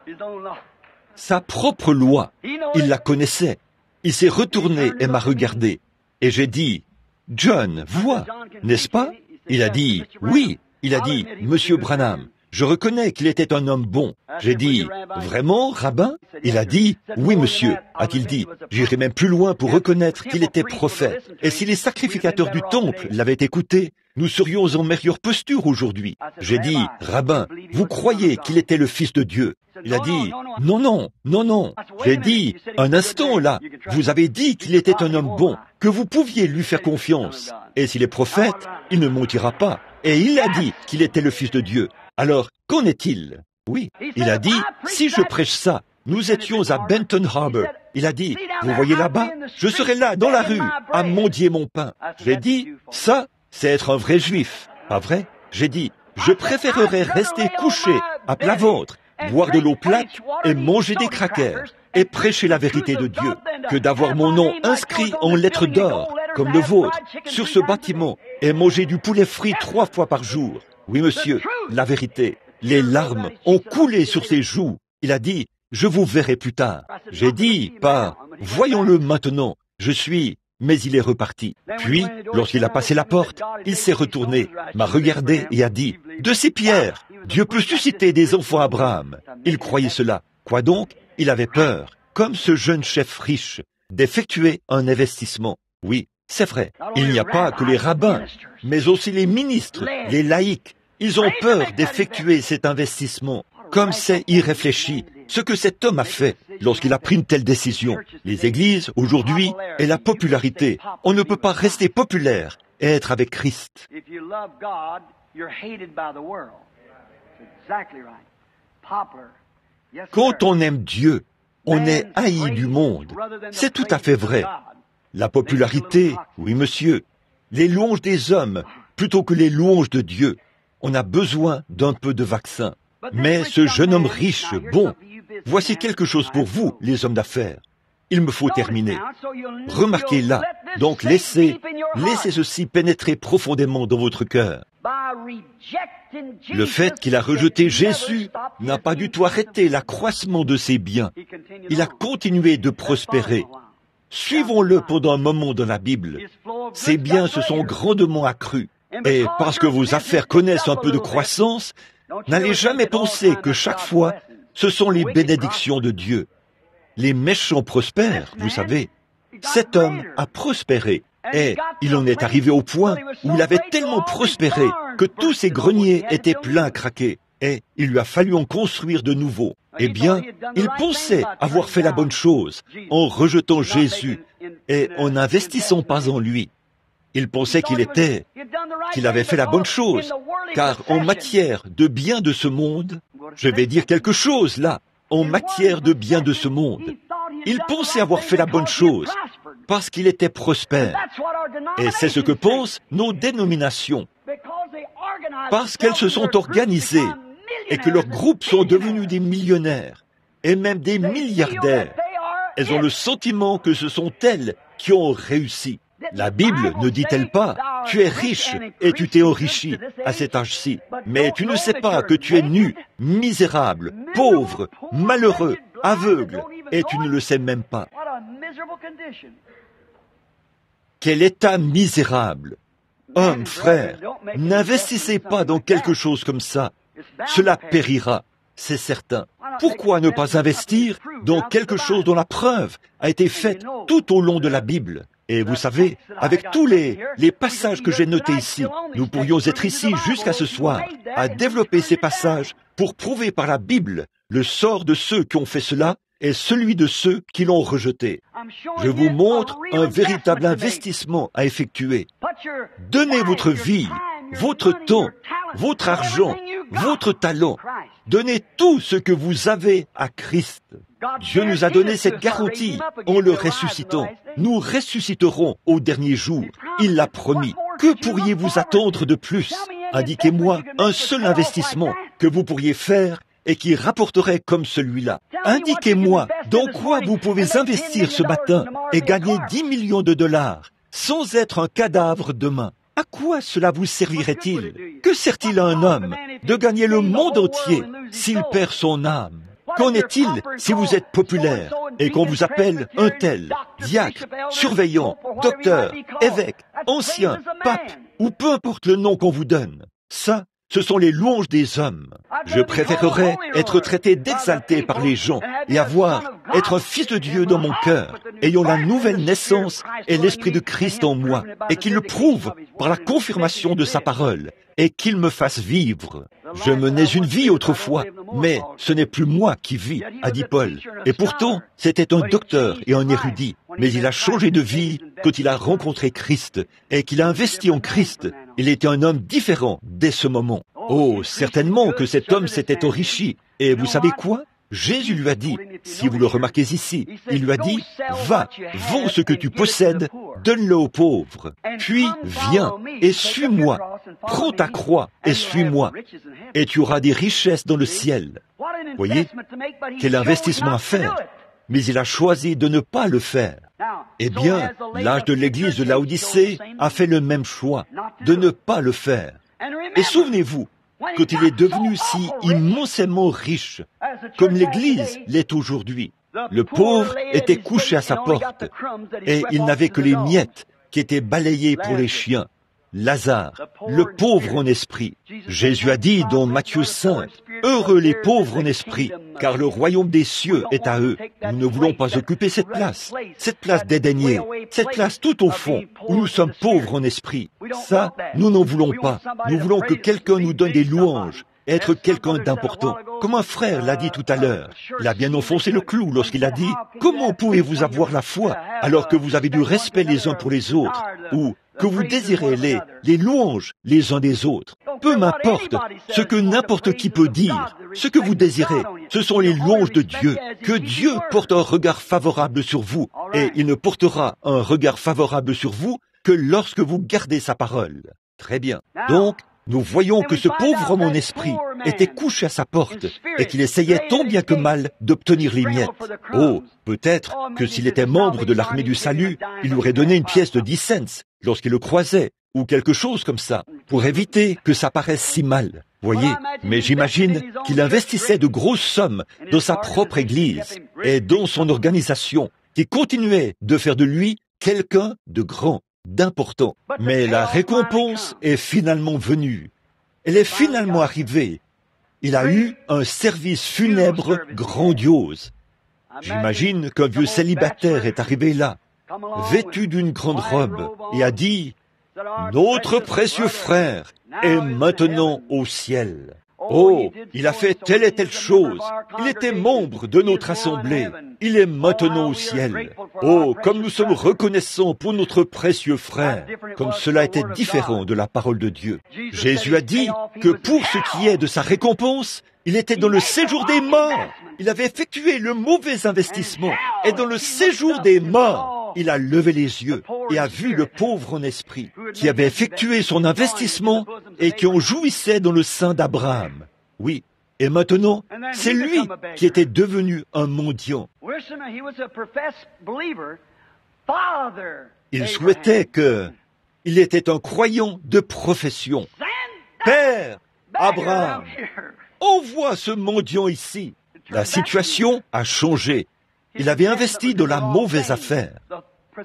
Sa propre loi, il la connaissait. Il s'est retourné et m'a regardé. Et j'ai dit, John, vois, n'est-ce pas? Il a dit, oui. Il a dit, Monsieur Branham, je reconnais qu'il était un homme bon. J'ai dit, vraiment, rabbin? Il a dit, oui, monsieur, a-t-il dit. J'irai même plus loin pour reconnaître qu'il était prophète. Et si les sacrificateurs du temple l'avaient écouté, nous serions en meilleure posture aujourd'hui. J'ai dit, rabbin, vous croyez qu'il était le Fils de Dieu? Il a dit, non. J'ai dit, un instant là, vous avez dit qu'il était un homme bon, que vous pouviez lui faire confiance. Et s'il est prophète, il ne mentira pas. Et il a dit qu'il était le Fils de Dieu. Alors, qu'en est-il? Oui, il a dit, si je prêche ça, nous étions à Benton Harbor. Il a dit, vous voyez là-bas, je serai là, dans la rue, à mendier mon pain. J'ai dit, ça, c'est être un vrai juif. Pas vrai? J'ai dit, je préférerais rester couché, à plat ventre, boire de l'eau plate et manger des crackers et prêcher la vérité de Dieu, que d'avoir mon nom inscrit en lettres d'or, comme le vôtre, sur ce bâtiment et manger du poulet frit 3 fois par jour. Oui, monsieur, la vérité. Les larmes ont coulé sur ses joues. Il a dit, je vous verrai plus tard. J'ai dit, pas, voyons-le maintenant. Mais il est reparti. Puis, lorsqu'il a passé la porte, il s'est retourné, m'a regardé et a dit, de ces pierres, Dieu peut susciter des enfants à Abraham. Il croyait cela. Quoi donc? Il avait peur, comme ce jeune chef riche, d'effectuer un investissement. Oui, c'est vrai. Il n'y a pas que les rabbins, mais aussi les ministres, les laïcs. Ils ont peur d'effectuer cet investissement. Comme c'est irréfléchi, ce que cet homme a fait lorsqu'il a pris une telle décision. Les églises, aujourd'hui, et la popularité. On ne peut pas rester populaire et être avec Christ. Quand on aime Dieu, on est haï du monde. C'est tout à fait vrai. La popularité, oui monsieur. Les louanges des hommes, plutôt que les louanges de Dieu. On a besoin d'un peu de vaccin. Mais ce jeune homme riche, bon, voici quelque chose pour vous, les hommes d'affaires. Il me faut terminer. Remarquez là, donc laissez ceci pénétrer profondément dans votre cœur. Le fait qu'il a rejeté Jésus n'a pas du tout arrêté l'accroissement de ses biens. Il a continué de prospérer. Suivons-le pendant un moment dans la Bible. Ses biens se sont grandement accrus. Et parce que vos affaires connaissent un peu de croissance, n'allez jamais penser que chaque fois, ce sont les bénédictions de Dieu. Les méchants prospèrent, vous savez. Cet homme a prospéré. Et il en est arrivé au point où il avait tellement prospéré que tous ses greniers étaient pleins à craquer. Et il lui a fallu en construire de nouveaux. Eh bien, il pensait avoir fait la bonne chose en rejetant Jésus et en n'investissant pas en lui. Il pensait qu'il avait fait la bonne chose, car en matière de biens de ce monde, je vais dire quelque chose là, en matière de biens de ce monde, il pensait avoir fait la bonne chose, parce qu'il était prospère. Et c'est ce que pensent nos dénominations, parce qu'elles se sont organisées et que leurs groupes sont devenus des millionnaires et même des milliardaires. Elles ont le sentiment que ce sont elles qui ont réussi. La Bible ne dit-elle pas « Tu es riche et tu t'es enrichi à cet âge-ci, mais tu ne sais pas que tu es nu, misérable, pauvre, malheureux, aveugle, et tu ne le sais même pas. » Quel état misérable! Hommes, frères, n'investissez pas dans quelque chose comme ça. Cela périra, c'est certain. Pourquoi ne pas investir dans quelque chose dont la preuve a été faite tout au long de la Bible? Et vous savez, avec tous les passages que j'ai notés ici, nous pourrions être ici jusqu'à ce soir à développer ces passages pour prouver par la Bible le sort de ceux qui ont fait cela et celui de ceux qui l'ont rejeté. Je vous montre un véritable investissement à effectuer. Donnez votre vie, votre temps, votre argent, votre talent. Donnez tout ce que vous avez à Christ. Dieu nous a donné cette garantie en le ressuscitant. Nous ressusciterons au dernier jour. Il l'a promis. Que pourriez-vous attendre de plus? Indiquez-moi un seul investissement que vous pourriez faire et qui rapporterait comme celui-là. Indiquez-moi dans quoi vous pouvez investir ce matin et gagner 10 millions de dollars sans être un cadavre demain. À quoi cela vous servirait-il? Que sert-il à un homme de gagner le monde entier s'il perd son âme? Qu'en est-il si vous êtes populaire et qu'on vous appelle un tel, diacre, surveillant, docteur, évêque, ancien, pape, ou peu importe le nom qu'on vous donne? Ça, ce sont les louanges des hommes. Je préférerais être traité d'exalté par les gens et être un fils de Dieu dans mon cœur, ayant la nouvelle naissance et l'Esprit de Christ en moi, et qu'il le prouve par la confirmation de sa parole, et qu'il me fasse vivre. Je menais une vie autrefois, mais ce n'est plus moi qui vis, a dit Paul. Et pourtant, c'était un docteur et un érudit, mais il a changé de vie quand il a rencontré Christ, et qu'il a investi en Christ. Il était un homme différent dès ce moment. Oh, certainement que cet homme s'était enrichi. Et vous savez quoi? Jésus lui a dit, si vous le remarquez ici, il lui a dit, va, vends ce que tu possèdes, donne-le aux pauvres, puis viens et suis-moi, prends ta croix et suis-moi, et tu auras des richesses dans le ciel. Voyez, quel investissement à faire, mais il a choisi de ne pas le faire. Eh bien, l'âge de l'église de Laodicée a fait le même choix, de ne pas le faire. Et souvenez-vous, quand il est devenu si immensément riche, comme l'Église l'est aujourd'hui, le pauvre était couché à sa porte, et il n'avait que les miettes qui étaient balayées pour les chiens. Lazare, le pauvre en esprit. Jésus a dit dans Matthieu 5, « Heureux les pauvres en esprit, car le royaume des cieux est à eux. » Nous ne voulons pas occuper cette place dédaignée, cette place tout au fond, où nous sommes pauvres en esprit. Ça, nous n'en voulons pas. Nous voulons que quelqu'un nous donne des louanges, être quelqu'un d'important. Comme un frère l'a dit tout à l'heure. Il a bien enfoncé le clou lorsqu'il a dit, « Comment pouvez-vous avoir la foi alors que vous avez du respect les uns pour les autres ?» ou que vous désirez les louanges les uns des autres. Peu m'importe ce que n'importe qui peut dire, ce que vous désirez, ce sont les louanges de Dieu. Que Dieu porte un regard favorable sur vous, et il ne portera un regard favorable sur vous que lorsque vous gardez sa parole. Très bien. Donc, nous voyons que ce pauvre homme en esprit était couché à sa porte et qu'il essayait tant bien que mal d'obtenir les miettes. Oh, peut-être que s'il était membre de l'armée du salut, il lui aurait donné une pièce de 10 cents lorsqu'il le croisait, ou quelque chose comme ça, pour éviter que ça paraisse si mal. Voyez, mais j'imagine qu'il investissait de grosses sommes dans sa propre église et dans son organisation, qui continuait de faire de lui quelqu'un de grand, d'important. Mais la récompense est finalement venue. Elle est finalement arrivée. Il a eu un service funèbre grandiose. J'imagine qu'un vieux célibataire est arrivé là, vêtu d'une grande robe, et a dit « Notre précieux frère est maintenant au ciel. » Oh, il a fait telle et telle chose. Il était membre de notre assemblée. Il est maintenant au ciel. Oh, comme nous sommes reconnaissants pour notre précieux frère, comme cela était différent de la parole de Dieu. Jésus a dit que pour ce qui est de sa récompense, il était dans le séjour des morts. Il avait effectué le mauvais investissement. Et dans le séjour des morts, il a levé les yeux et a vu le pauvre en esprit, qui avait effectué son investissement et qui en jouissait dans le sein d'Abraham. Oui, et maintenant, c'est lui qui était devenu un mendiant. Il souhaitait il était un croyant de profession. Père Abraham, envoie ce mendiant ici. La situation a changé. Il avait investi dans la mauvaise affaire,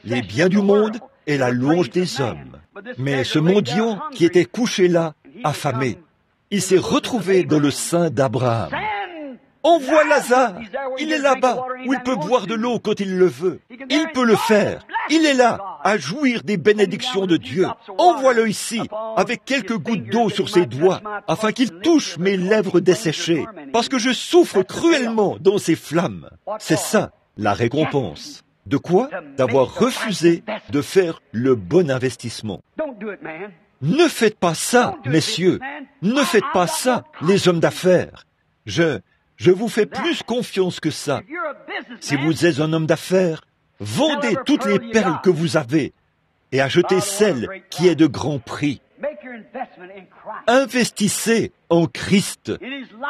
les biens du monde et la louange des hommes. Mais ce mendiant qui était couché là, affamé, il s'est retrouvé dans le sein d'Abraham. Envoie Lazare, il est là-bas, où il peut boire de l'eau quand il le veut. Il peut le faire. Il est là, à jouir des bénédictions de Dieu. Envoie-le ici, avec quelques gouttes d'eau sur ses doigts, afin qu'il touche mes lèvres desséchées, parce que je souffre cruellement dans ces flammes. C'est ça, la récompense. De quoi? D'avoir refusé de faire le bon investissement. Ne faites pas ça, messieurs. Ne faites pas ça, les hommes d'affaires. Je vous fais plus confiance que ça. Si vous êtes un homme d'affaires, vendez toutes les perles que vous avez et achetez celle qui est de grand prix. Investissez en Christ,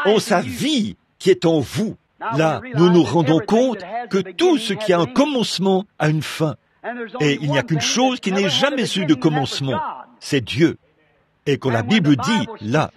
en sa vie qui est en vous. Là, nous nous rendons compte que tout ce qui a un commencement a une fin. Et il n'y a qu'une chose qui n'ait jamais eu de commencement, c'est Dieu. Et quand la Bible dit, là,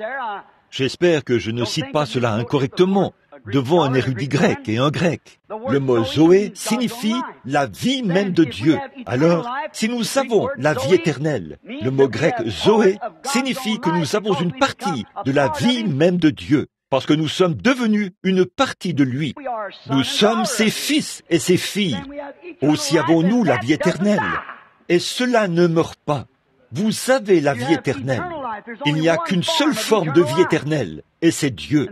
j'espère que je ne cite pas cela incorrectement, devant un érudit grec et un grec. Le mot Zoé signifie la vie même de Dieu. Alors, si nous avons la vie éternelle, le mot grec Zoé signifie que nous avons une partie de la vie même de Dieu, parce que nous sommes devenus une partie de lui. Nous sommes ses fils et ses filles. Aussi avons-nous la vie éternelle. Et cela ne meurt pas. Vous avez la vie éternelle. Il n'y a qu'une seule forme de vie éternelle, et c'est Dieu.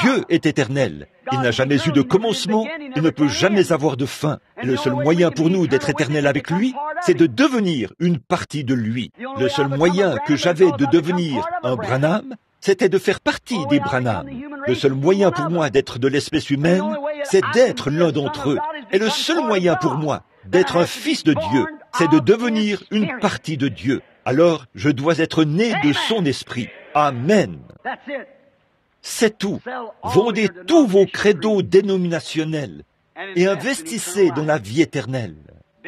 Dieu est éternel. Il n'a jamais eu de commencement, il ne peut jamais avoir de fin. Et le seul moyen pour nous d'être éternel avec lui, c'est de devenir une partie de lui. Le seul moyen que j'avais de devenir un Branham, c'était de faire partie des Branham. Le seul moyen pour moi d'être de l'espèce humaine, c'est d'être l'un d'entre eux. Et le seul moyen pour moi d'être un fils de Dieu, c'est de devenir une partie de Dieu. Alors, je dois être né de son esprit. Amen. C'est tout. Vendez tous vos credos dénominationnels et investissez dans la vie éternelle.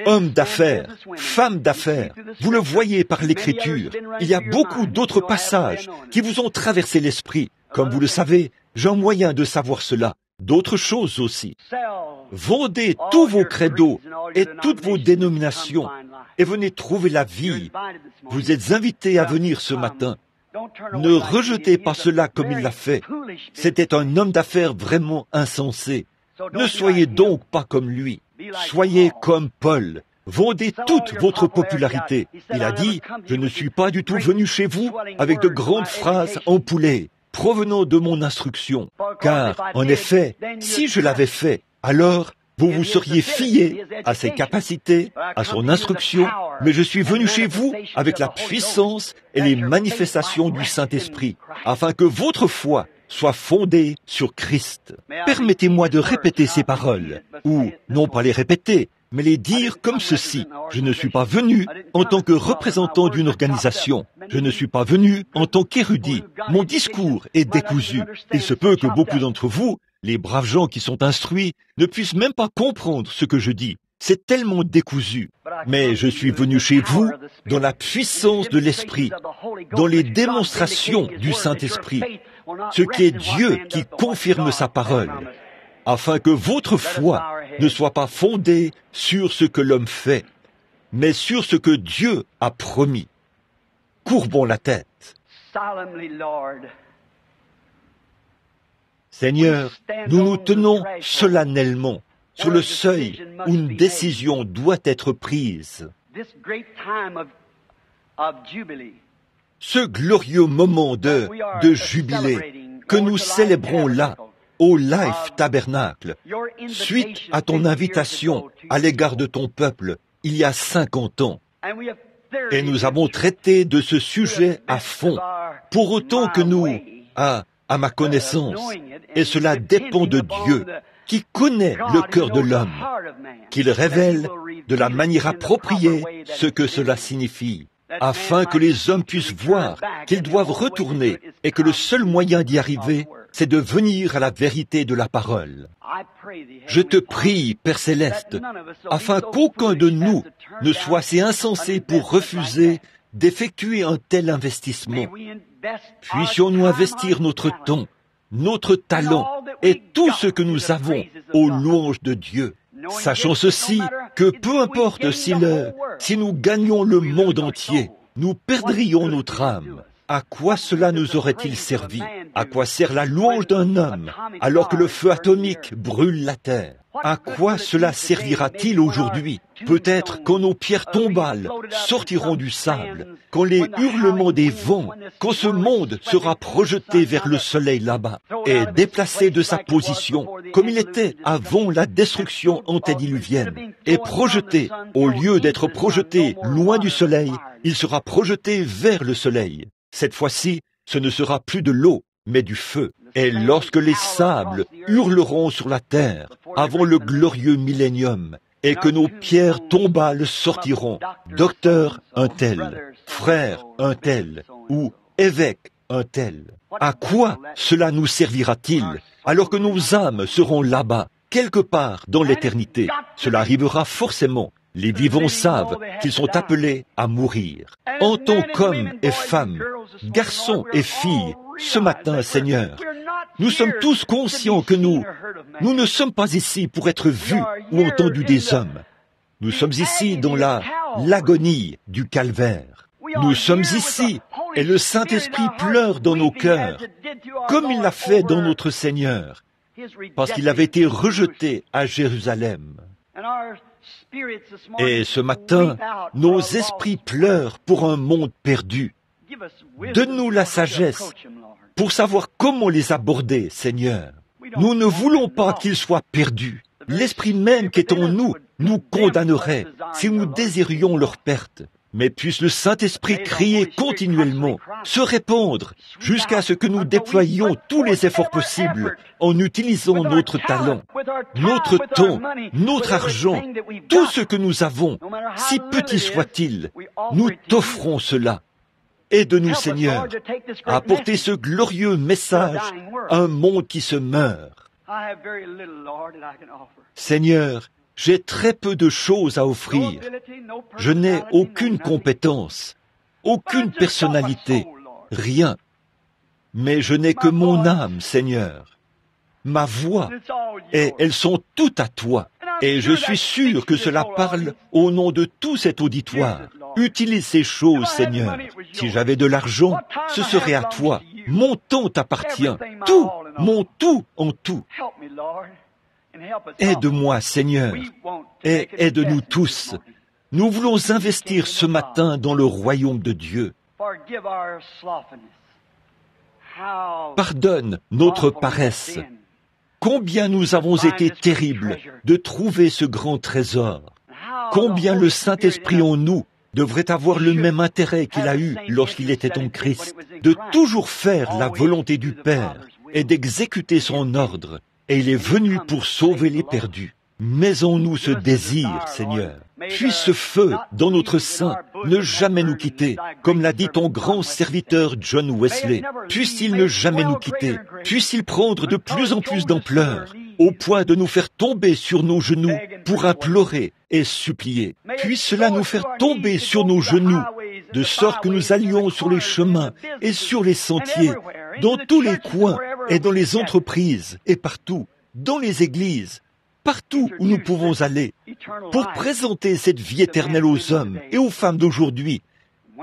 Hommes d'affaires, femmes d'affaires, vous le voyez par l'Écriture. Il y a beaucoup d'autres passages qui vous ont traversé l'esprit. Comme vous le savez, j'ai un moyen de savoir cela. D'autres choses aussi. Vendez tous vos credos et toutes vos dénominations et venez trouver la vie. Vous êtes invités à venir ce matin. Ne rejetez pas cela comme il l'a fait. C'était un homme d'affaires vraiment insensé. Ne soyez donc pas comme lui. Soyez comme Paul. Vendez toute votre popularité. Il a dit, je ne suis pas du tout venu chez vous avec de grandes phrases empoulées, provenant de mon instruction. Car, en effet, si je l'avais fait, alors vous vous seriez fié à ses capacités, à son instruction, mais je suis venu chez vous avec la puissance et les manifestations du Saint-Esprit, afin que votre foi soit fondée sur Christ. Permettez-moi de répéter ces paroles, ou non pas les répéter, mais les dire comme ceci. Je ne suis pas venu en tant que représentant d'une organisation. Je ne suis pas venu en tant qu'érudit. Mon discours est décousu. Il se peut que beaucoup d'entre vous, les braves gens qui sont instruits, ne puissent même pas comprendre ce que je dis. C'est tellement décousu. Mais je suis venu chez vous dans la puissance de l'Esprit, dans les démonstrations du Saint-Esprit, ce qui est Dieu qui confirme sa parole, afin que votre foi ne soit pas fondée sur ce que l'homme fait, mais sur ce que Dieu a promis. Courbons la tête. Seigneur, nous nous tenons solennellement sur le seuil où une décision doit être prise. ce glorieux moment de jubilé que nous célébrons là, au Life Tabernacle, suite à ton invitation à l'égard de ton peuple il y a 50 ans. Et nous avons traité de ce sujet à fond, pour autant que nous, à ma connaissance, et cela dépend de Dieu, qui connaît le cœur de l'homme, qu'il révèle de la manière appropriée ce que cela signifie, afin que les hommes puissent voir qu'ils doivent retourner et que le seul moyen d'y arriver, c'est de venir à la vérité de la parole. Je te prie, Père Céleste, afin qu'aucun de nous ne soit assez insensé pour refuser d'effectuer un tel investissement. Puissions-nous investir notre temps, notre talent et tout ce que nous avons aux louanges de Dieu, sachant ceci, que peu importe si nous gagnions le monde entier, nous perdrions notre âme. À quoi cela nous aurait-il servi? À quoi sert la louange d'un homme alors que le feu atomique brûle la terre? À quoi cela servira-t-il aujourd'hui? Peut-être quand nos pierres tombales sortiront du sable, quand les hurlements des vents, quand ce monde sera projeté vers le soleil là-bas et déplacé de sa position, comme il était avant la destruction antédiluvienne, et projeté, au lieu d'être projeté loin du soleil, il sera projeté vers le soleil. Cette fois-ci, ce ne sera plus de l'eau, mais du feu. Et lorsque les sables hurleront sur la terre avant le glorieux millénium, et que nos pierres tombales sortiront, docteur un tel, frère un tel, ou évêque un tel, à quoi cela nous servira-t-il alors que nos âmes seront là-bas, quelque part dans l'éternité? Cela arrivera forcément. Les vivants savent qu'ils sont appelés à mourir. En tant qu'hommes et femmes, garçons et filles, ce matin, Seigneur, nous sommes tous conscients que nous ne sommes pas ici pour être vus ou entendus des hommes. Nous sommes ici dans l'agonie du calvaire. Nous sommes ici et le Saint-Esprit pleure dans nos cœurs, comme il l'a fait dans notre Seigneur, parce qu'il avait été rejeté à Jérusalem. Et ce matin, nos esprits pleurent pour un monde perdu. Donne-nous la sagesse pour savoir comment les aborder, Seigneur. Nous ne voulons pas qu'ils soient perdus. L'esprit même qui est en nous nous condamnerait si nous désirions leur perte. Mais puisse le Saint-Esprit crier continuellement, se répandre, jusqu'à ce que nous déployions tous les efforts possibles en utilisant notre talent, notre temps, notre argent, tout ce que nous avons, si petit soit-il, nous t'offrons cela. Aide-nous, Seigneur, à apporter ce glorieux message à un monde qui se meurt. Seigneur, j'ai très peu de choses à offrir. Je n'ai aucune compétence, aucune personnalité, rien. Mais je n'ai que mon âme, Seigneur, ma voix, et elles sont toutes à toi. Et je suis sûr que cela parle au nom de tout cet auditoire. Utilise ces choses, Seigneur. Si j'avais de l'argent, ce serait à toi. Mon temps t'appartient. Tout, mon tout en tout. Aide-moi, Seigneur, et aide-nous tous. Nous voulons investir ce matin dans le royaume de Dieu. Pardonne notre paresse. Combien nous avons été terribles de trouver ce grand trésor. Combien le Saint-Esprit en nous devrait avoir le même intérêt qu'il a eu lorsqu'il était en Christ, de toujours faire la volonté du Père et d'exécuter son ordre. Et il est venu pour sauver les perdus. Mets en nous ce désir, Seigneur. Puisse ce feu dans notre sein ne jamais nous quitter, comme l'a dit ton grand serviteur John Wesley. Puisse-t-il ne jamais nous quitter. Puisse-t-il prendre de plus en plus d'ampleur, au point de nous faire tomber sur nos genoux pour implorer et supplier. Puisse cela nous faire tomber sur nos genoux, de sorte que nous allions sur les chemins et sur les sentiers, dans tous les coins et dans les entreprises et partout, dans les églises, partout où nous pouvons aller, pour présenter cette vie éternelle aux hommes et aux femmes d'aujourd'hui.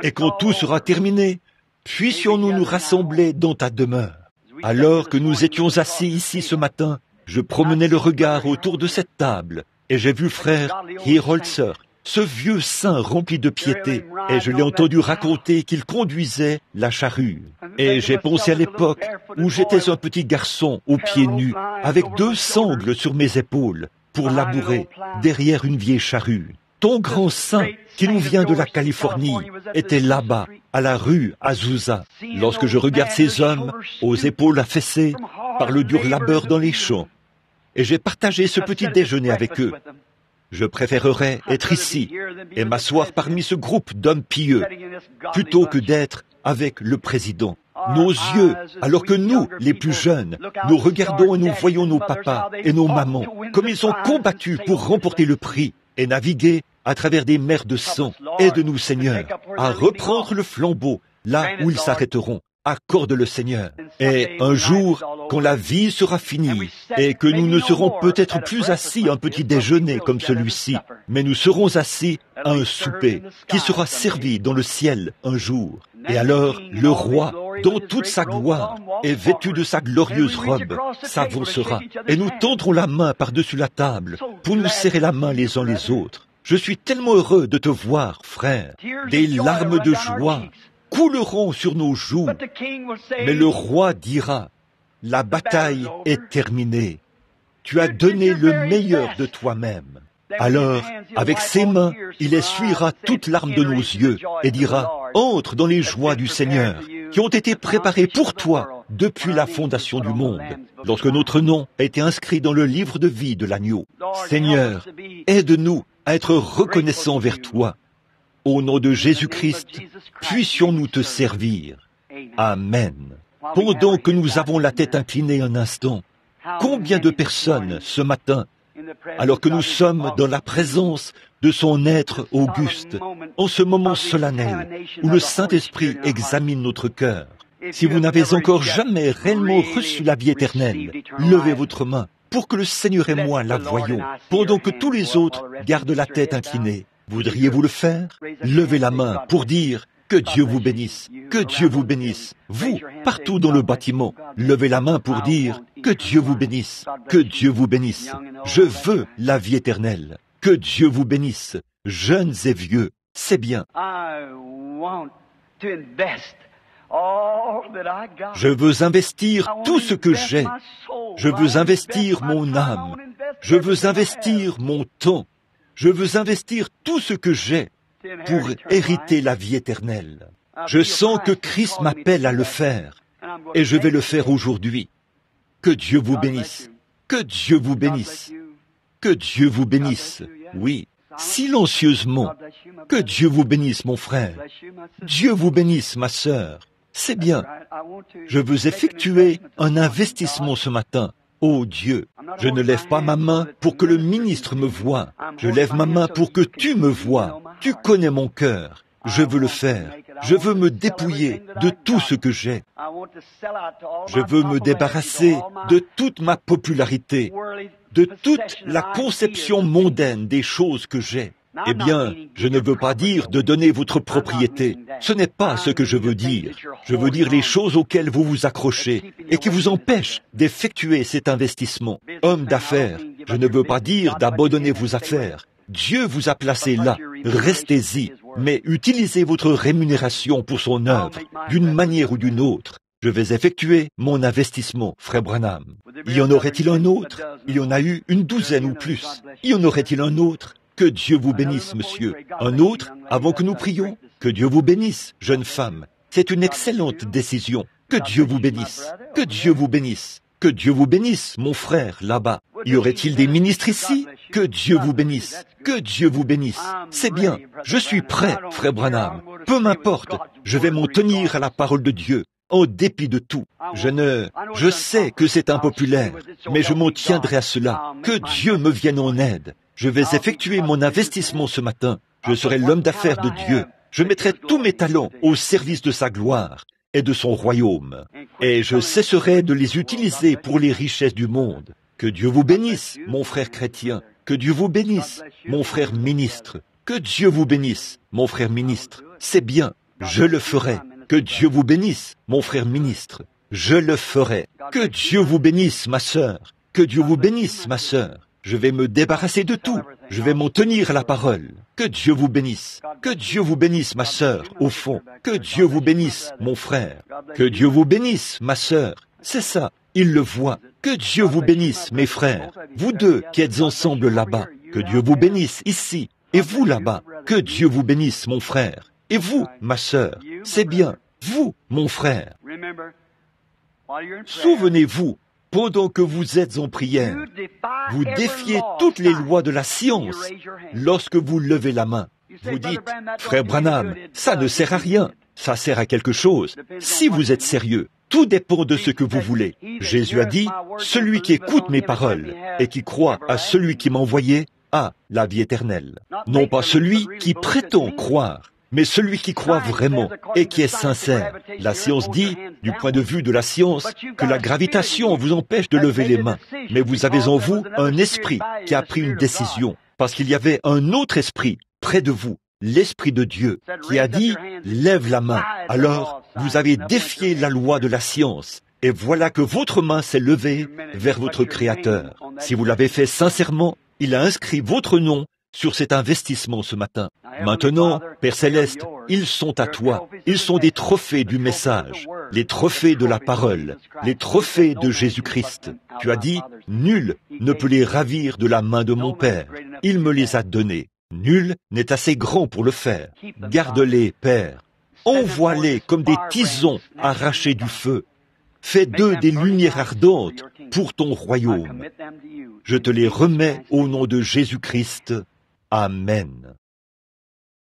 Et quand tout sera terminé, puissions-nous nous rassembler dans ta demeure. Alors que nous étions assis ici ce matin, je promenais le regard autour de cette table, et j'ai vu frère Hierholzer ce vieux saint rempli de piété, et je l'ai entendu raconter qu'il conduisait la charrue. Et j'ai pensé à l'époque où j'étais un petit garçon aux pieds nus, avec 2 sangles sur mes épaules, pour labourer derrière une vieille charrue. Ton grand saint, qui nous vient de la Californie, était là-bas, à la rue Azusa. Lorsque je regarde ces hommes, aux épaules affaissées, par le dur labeur dans les champs, et j'ai partagé ce petit déjeuner avec eux, je préférerais être ici et m'asseoir parmi ce groupe d'hommes pieux, plutôt que d'être avec le président. Nos yeux, alors que nous, les plus jeunes, nous regardons et nous voyons nos papas et nos mamans, comme ils ont combattu pour remporter le prix et naviguer à travers des mers de sang. Aide-nous, Seigneur, à reprendre le flambeau là où ils s'arrêteront. Accorde le Seigneur. Et un jour, quand la vie sera finie, et que nous ne serons peut-être plus assis à un petit déjeuner comme celui-ci, mais nous serons assis à un souper qui sera servi dans le ciel un jour. Et alors, le roi, dans toute sa gloire, et vêtu de sa glorieuse robe, s'avancera, et nous tendrons la main par-dessus la table pour nous serrer la main les uns les autres. Je suis tellement heureux de te voir, frère. Des larmes de joie couleront sur nos joues. Mais le roi dira, la bataille est terminée. Tu as donné le meilleur de toi-même. Alors, avec ses mains, il essuiera toute larme de nos yeux et dira, entre dans les joies du Seigneur, qui ont été préparées pour toi depuis la fondation du monde, lorsque notre nom a été inscrit dans le livre de vie de l'agneau. Seigneur, aide-nous à être reconnaissants vers toi. Au nom de Jésus-Christ, puissions-nous te servir. Amen. Pendant que nous avons la tête inclinée un instant, combien de personnes ce matin, alors que nous sommes dans la présence de son être auguste, en ce moment solennel où le Saint-Esprit examine notre cœur, si vous n'avez encore jamais réellement reçu la vie éternelle, levez votre main pour que le Seigneur et moi la voyions, pendant que tous les autres gardent la tête inclinée. Voudriez-vous le faire? Levez la main pour dire que Dieu vous bénisse, que Dieu vous bénisse. Vous, partout dans le bâtiment, levez la main pour dire que Dieu vous bénisse, que Dieu vous bénisse. Je veux la vie éternelle. Que Dieu vous bénisse, jeunes et vieux. C'est bien. Je veux investir tout ce que j'ai. Je veux investir mon âme. Je veux investir mon temps. Je veux investir tout ce que j'ai pour hériter la vie éternelle. Je sens que Christ m'appelle à le faire, et je vais le faire aujourd'hui. Que Dieu vous bénisse. Que Dieu vous bénisse. Que Dieu vous bénisse. Oui, silencieusement. Que Dieu vous bénisse, mon frère. Dieu vous bénisse, ma sœur. C'est bien. Je veux effectuer un investissement ce matin. Ô Dieu, je ne lève pas ma main pour que le ministre me voie. Je lève ma main pour que tu me voies. Tu connais mon cœur. Je veux le faire. Je veux me dépouiller de tout ce que j'ai. Je veux me débarrasser de toute ma popularité, de toute la conception mondaine des choses que j'ai. Eh bien, je ne veux pas dire de donner votre propriété. Ce n'est pas ce que je veux dire. Je veux dire les choses auxquelles vous vous accrochez et qui vous empêchent d'effectuer cet investissement. Homme d'affaires, je ne veux pas dire d'abandonner vos affaires. Dieu vous a placé là. Restez-y, mais utilisez votre rémunération pour son œuvre, d'une manière ou d'une autre. Je vais effectuer mon investissement, frère Branham. Y en aurait-il un autre? Il y en a eu une douzaine ou plus. Y en aurait-il un autre? Que Dieu vous bénisse, monsieur. Un autre, avant que nous prions? Que Dieu vous bénisse, jeune femme. C'est une excellente décision. Que Dieu vous bénisse. Que Dieu vous bénisse. Que Dieu vous bénisse, mon frère, là-bas. Y aurait-il des ministres ici? Que Dieu vous bénisse. Que Dieu vous bénisse. C'est bien. Je suis prêt, frère Branham. Peu m'importe. Je vais m'en tenir à la parole de Dieu, en dépit de tout. Je sais que c'est impopulaire, mais je m'en tiendrai à cela. Que Dieu me vienne en aide. Je vais effectuer mon investissement ce matin. Je serai l'homme d'affaires de Dieu. Je mettrai tous mes talents au service de sa gloire et de son royaume. Et je cesserai de les utiliser pour les richesses du monde. Que Dieu vous bénisse, mon frère chrétien. Que Dieu vous bénisse, mon frère ministre. Que Dieu vous bénisse, mon frère ministre. C'est bien, je le ferai. Que Dieu vous bénisse, mon frère ministre. Je le ferai. Que Dieu vous bénisse, ma sœur. Que Dieu vous bénisse, ma sœur. Je vais me débarrasser de tout. Je vais m'en tenir à la parole. Que Dieu vous bénisse. Que Dieu vous bénisse, ma sœur, au fond. Que Dieu vous bénisse, mon frère. Que Dieu vous bénisse, ma sœur. C'est ça, il le voit. Que Dieu vous bénisse, mes frères. Vous deux qui êtes ensemble là-bas. Que Dieu vous bénisse ici. Et vous là-bas. Que Dieu vous bénisse, mon frère. Et vous, ma sœur. C'est bien. Vous, mon frère. Souvenez-vous, pendant que vous êtes en prière, vous défiez toutes les lois de la science lorsque vous levez la main. Vous dites, frère Branham, ça ne sert à rien, ça sert à quelque chose. Si vous êtes sérieux, tout dépend de ce que vous voulez. Jésus a dit, celui qui écoute mes paroles et qui croit à celui qui m'a envoyé a la vie éternelle. Non pas celui qui prétend croire, mais celui qui croit vraiment et qui est sincère. La science dit, du point de vue de la science, que la gravitation vous empêche de lever les mains. Mais vous avez en vous un esprit qui a pris une décision, parce qu'il y avait un autre esprit près de vous, l'Esprit de Dieu, qui a dit, lève la main. Alors, vous avez défié la loi de la science. Et voilà que votre main s'est levée vers votre Créateur. Si vous l'avez fait sincèrement, il a inscrit votre nom sur cet investissement ce matin. Maintenant, Père Céleste, ils sont à toi. Ils sont des trophées du message, les trophées de la parole, les trophées de Jésus-Christ. Tu as dit, nul ne peut les ravir de la main de mon Père. Il me les a donnés. Nul n'est assez grand pour le faire. Garde-les, Père. Envoie-les comme des tisons arrachés du feu. Fais d'eux des lumières ardentes pour ton royaume. Je te les remets au nom de Jésus-Christ. Amen.